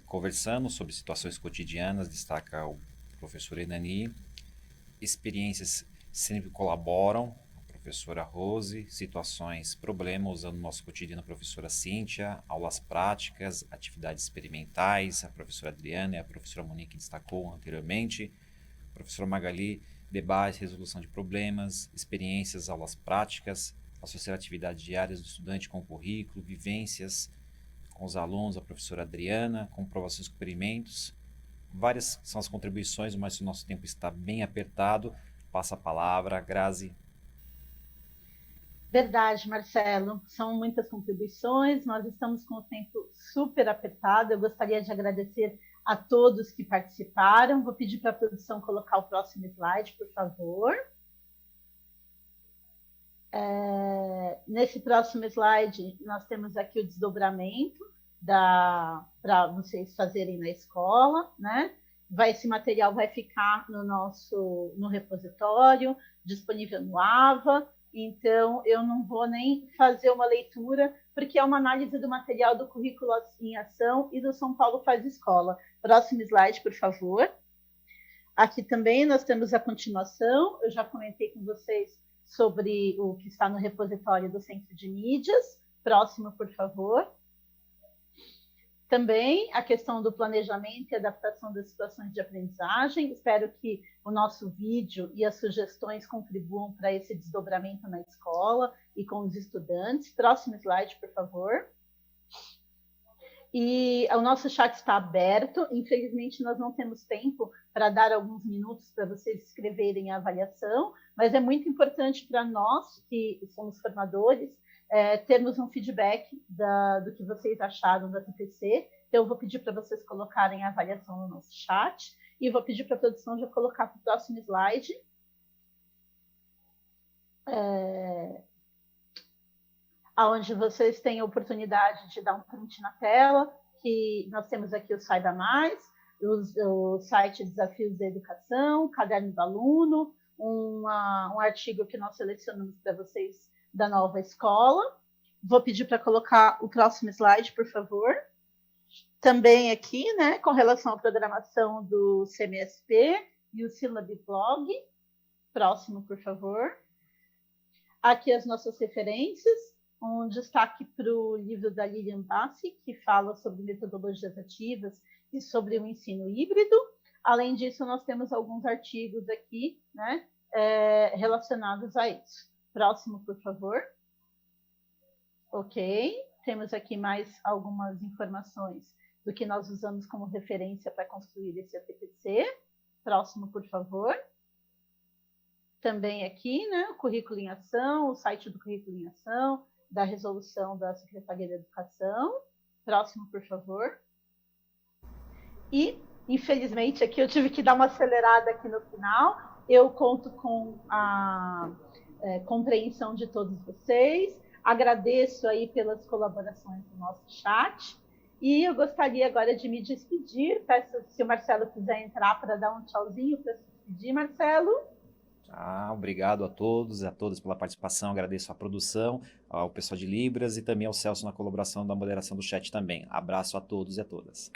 [SPEAKER 2] Conversamos sobre situações cotidianas, destaca o professor Enani. Experiências sempre colaboram, professora Rose, situações, problemas usando o nosso cotidiano, a professora Cíntia, aulas práticas, atividades experimentais, a professora Adriana e a professora Monique destacou anteriormente, a professora Magali, debate, resolução de problemas, experiências, aulas práticas, associar atividades diárias do estudante com o currículo, vivências com os alunos, a professora Adriana, comprovações de experimentos. Várias são as contribuições, mas o nosso tempo está bem apertado. Passa a palavra, Grazi.
[SPEAKER 1] Verdade, Marcelo. São muitas contribuições, nós estamos com o tempo super apertado. Eu gostaria de agradecer a todos que participaram. Vou pedir para a produção colocar o próximo slide, por favor. Nesse próximo slide, nós temos aqui o desdobramento para vocês fazerem na escola, né? Esse material vai ficar no repositório, disponível no AVA, então eu não vou nem fazer uma leitura, porque é uma análise do material do Currículo em Ação e do São Paulo Faz Escola. Próximo slide, por favor. Aqui também nós temos a continuação, eu já comentei com vocês sobre o que está no repositório do Centro de Mídias. Próximo, por favor. Também a questão do planejamento e adaptação das situações de aprendizagem. Espero que o nosso vídeo e as sugestões contribuam para esse desdobramento na escola e com os estudantes. Próximo slide, por favor. E o nosso chat está aberto. Infelizmente, nós não temos tempo para dar alguns minutos para vocês escreverem a avaliação, mas é muito importante para nós, que somos formadores, termos um feedback do que vocês acharam da TPC. Então, eu vou pedir para vocês colocarem a avaliação no nosso chat e vou pedir para a produção já colocar para o próximo slide. Onde vocês têm a oportunidade de dar um print na tela, que nós temos aqui o Saiba Mais, o site Desafios da Educação, o Caderno do Aluno, um artigo que nós selecionamos para vocês da nova escola. Vou pedir para colocar o próximo slide, por favor. Também aqui, né, com relação à programação do CMSP e o Syllab Blog. Próximo, por favor. Aqui as nossas referências. Um destaque para o livro da Lilian Bassi, que fala sobre metodologias ativas e sobre o ensino híbrido. Além disso, nós temos alguns artigos aqui, né, relacionados a isso. Próximo, por favor. Ok. Temos aqui mais algumas informações do que nós usamos como referência para construir esse ATPC. Próximo, por favor. Também aqui, né, o Currículo em Ação, o site do Currículo em Ação, da resolução da Secretaria da Educação. Próximo, por favor. E, infelizmente, aqui eu tive que dar uma acelerada aqui no final. Eu conto com a compreensão de todos vocês. Agradeço aí pelas colaborações no nosso chat. E eu gostaria agora de me despedir. Peço se o Marcelo quiser entrar para dar um tchauzinho para se despedir, Marcelo.
[SPEAKER 2] Obrigado a todos e a todas pela participação, agradeço à produção, ao pessoal de Libras e também ao Celso na colaboração da moderação do chat também. Abraço a todos e a todas.